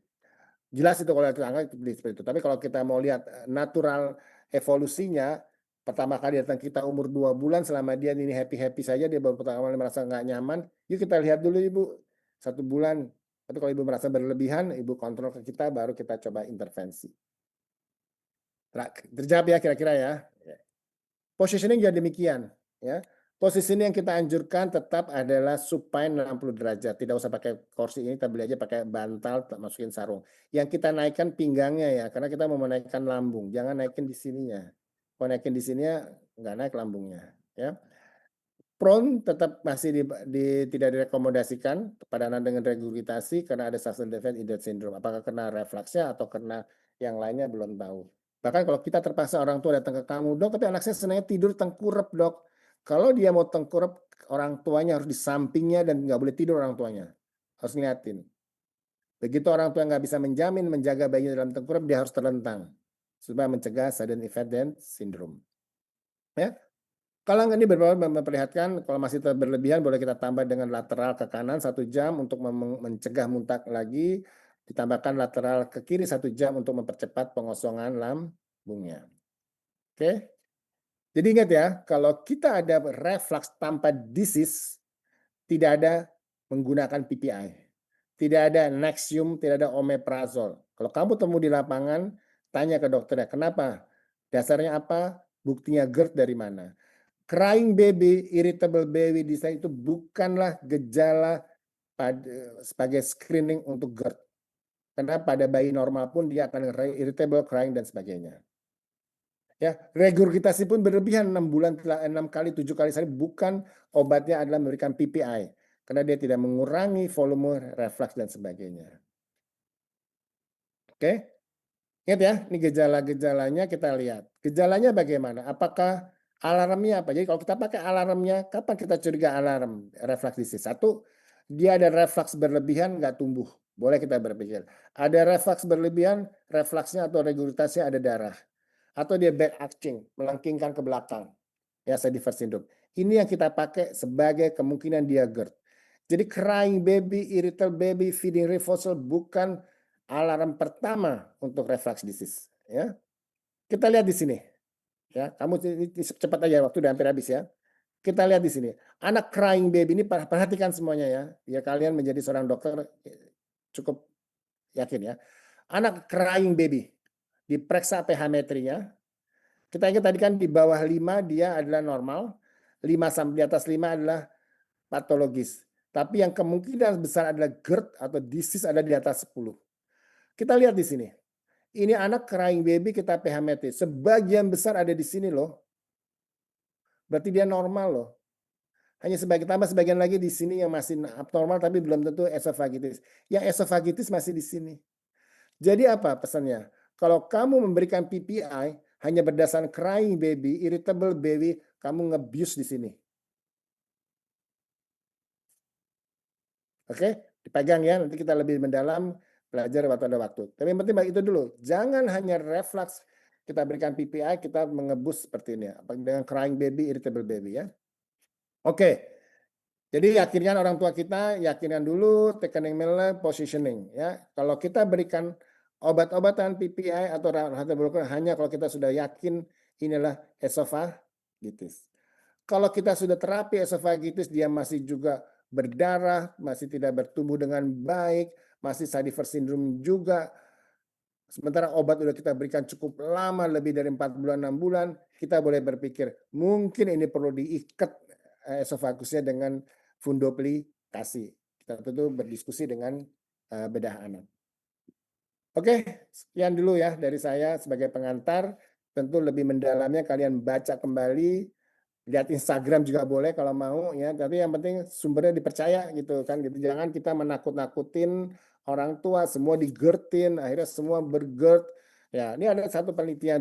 jelas itu kalau kita angkat seperti itu. Tapi kalau kita mau lihat natural evolusinya, pertama kali datang kita umur 2 bulan, selama dia ini happy-happy saja, dia baru pertama kali merasa nggak nyaman, yuk kita lihat dulu Ibu, 1 bulan. Tapi kalau Ibu merasa berlebihan, Ibu kontrol ke kita, baru kita coba intervensi. Terjawab ya kira-kira ya. Positioning juga demikian. Ya. Posisi ini yang kita anjurkan tetap adalah supine 60 derajat. Tidak usah pakai kursi ini, kita beli aja pakai bantal, masukin sarung. Yang kita naikkan pinggangnya ya, karena kita mau menaikkan lambung. Jangan naikin di sininya. Kalau naikin di sininya, nggak naik lambungnya. Ya. Prone tetap masih tidak direkomendasikan pada anak dengan regurgitasi karena ada substance defect idiot syndrome. Apakah kena refleksnya atau kena yang lainnya belum tahu. Bahkan kalau kita terpaksa orang tua datang ke kamu, dok, tapi anak saya senangnya tidur tengkurap, dok. Kalau dia mau tengkurap, orang tuanya harus di sampingnya dan nggak boleh tidur orang tuanya. Harus ngeliatin. Begitu orang tua nggak bisa menjamin menjaga bayinya dalam tengkurap, dia harus terlentang supaya mencegah sudden event syndrome. Ya. Kalau ini memperlihatkan, kalau masih berlebihan boleh kita tambah dengan lateral ke kanan 1 jam untuk mencegah muntah lagi, ditambahkan lateral ke kiri 1 jam untuk mempercepat pengosongan lambungnya. Oke. Jadi ingat ya, kalau kita ada reflux tanpa disease, tidak ada menggunakan PPI. Tidak ada Nexium, tidak ada omeprazole. Kalau kamu temu di lapangan, tanya ke dokternya, kenapa? Dasarnya apa? Buktinya GERD dari mana? Crying baby, irritable baby design itu bukanlah gejala sebagai screening untuk GERD. Karena pada bayi normal pun dia akan irritable, crying, dan sebagainya. Ya, regurgitasi pun berlebihan 6 bulan, 6 kali, 7 kali sehari, bukan obatnya adalah memberikan PPI. Karena dia tidak mengurangi volume reflux dan sebagainya. Oke? Ingat ya, ini gejala-gejalanya kita lihat. Gejalanya bagaimana? Apakah alarmnya apa? Jadi kalau kita pakai alarmnya, kapan kita curiga alarm reflux disease? 1, dia ada reflux berlebihan nggak tumbuh. Boleh kita berpikir. Ada reflux berlebihan, refluksnya atau regurgitasinya ada darah. Atau dia back arching, melengkingkan ke belakang. Ya, Sedifer syndrome. Ini yang kita pakai sebagai kemungkinan dia GERD. Jadi crying baby, irritable baby, feeding refusal bukan alarm pertama untuk reflux disease. Ya, kita lihat di sini. Ya, kamu cepat aja, waktu udah hampir habis ya. Kita lihat di sini. Anak crying baby ini perhatikan semuanya ya. Ya, kalian menjadi seorang dokter cukup yakin ya. Anak crying baby diperiksa pH metrinya. Kita ingat tadi kan di bawah 5 dia adalah normal, 5 sampai di atas 5 adalah patologis. Tapi yang kemungkinan besar adalah GERD atau disease ada di atas 10. Kita lihat di sini. Ini anak crying baby kita pH metri. Sebagian besar ada di sini loh. Berarti dia normal loh. Hanya sebagian lagi di sini yang masih abnormal tapi belum tentu esophagitis. Yang esophagitis masih di sini. Jadi apa pesannya? Kalau kamu memberikan PPI hanya berdasarkan crying baby, irritable baby, kamu nge-abuse di sini. Oke, dipegang ya, nanti kita lebih mendalam belajar waktu ada waktu. Tapi yang penting itu dulu, jangan hanya reflux kita berikan PPI, kita mengebus seperti ini, dengan crying baby, irritable baby ya. Oke, jadi yakinkan orang tua kita, yakinkan dulu thickening meal, positioning ya. Kalau kita berikan obat-obatan PPI atau hanya kalau kita sudah yakin inilah esophagitis. Kalau kita sudah terapi esophagitis, dia masih juga berdarah, masih tidak bertumbuh dengan baik, masih Sedifer syndrome juga. Sementara obat sudah kita berikan cukup lama, lebih dari 4 bulan, 6 bulan, kita boleh berpikir, mungkin ini perlu diikat esofagusnya dengan fundoplikasi. Kita tentu berdiskusi dengan bedah anak. Oke, sekian dulu ya dari saya sebagai pengantar. Tentu lebih mendalamnya kalian baca kembali, lihat Instagram juga boleh kalau mau ya, tapi yang penting sumbernya dipercaya gitu kan gitu. Jangan kita menakut-nakutin orang tua, semua digertin, akhirnya semua bergerd. Ya, ini ada satu penelitian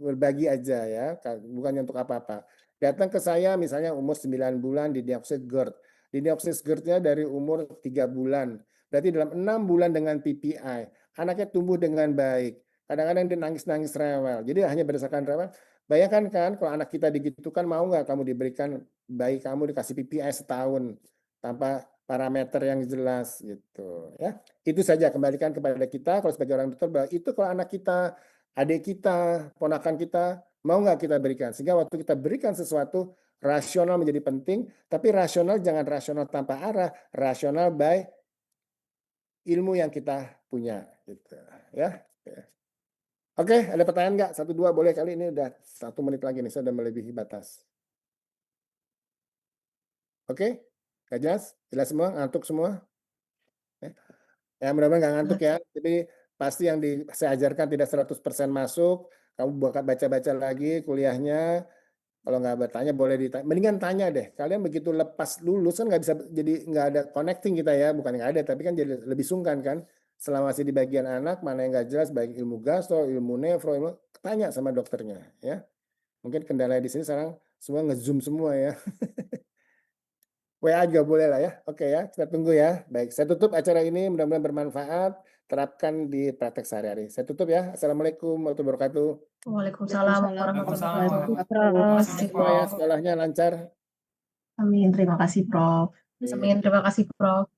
berbagi aja ya, bukannya untuk apa-apa. Datang ke saya misalnya umur 9 bulan didiagnosis GERD. Didiagnosis GERD-nya dari umur 3 bulan. Berarti dalam 6 bulan dengan PPI, anaknya tumbuh dengan baik. Kadang-kadang dia nangis-nangis rewel. Jadi hanya berdasarkan rewel. Bayangkan kan kalau anak kita digitukan, mau nggak kamu diberikan bayi kamu dikasih PPI setahun tanpa parameter yang jelas gitu ya. Itu saja, kembalikan kepada kita kalau sebagai orang dokter bahwa itu kalau anak kita, adik kita, ponakan kita, mau nggak kita berikan. Sehingga waktu kita berikan sesuatu, rasional menjadi penting, tapi rasional jangan rasional tanpa arah, rasional by ilmu yang kita punya gitu ya. Oke, ada pertanyaan nggak? 1, 2 boleh, kali ini udah 1 menit lagi nih, saya udah melebihi batas. Oke? Nggak jelas? Jelas semua? Ngantuk semua? Ya mudah-mudahan nggak ngantuk ya. Jadi pasti yang saya ajarkan tidak 100% masuk. Kamu baca-baca lagi kuliahnya. Kalau nggak bertanya boleh ditanya. Mendingan tanya deh. Kalian begitu lepas lulus kan nggak bisa, jadi nggak ada connecting kita ya. Bukan nggak ada, tapi kan jadi lebih sungkan kan. Selama masih di bagian anak, mana yang nggak jelas, baik ilmu gastro, ilmu nefro, ilmu, tanya sama dokternya ya. Mungkin kendala di sini sekarang semua nge-zoom semua ya. WA juga boleh lah ya. Oke ya, kita tunggu ya. Baik, saya tutup acara ini. Mudah-mudahan bermanfaat. Terapkan di praktek sehari-hari. Saya tutup ya. Assalamualaikum warahmatullahi wabarakatuh. Waalaikumsalam warahmatullahi Waalaikumsalam. wabarakatuh. Semua ya, sekolahnya lancar. Amin, terima kasih Prof. Iya. Amin, terima kasih Prof.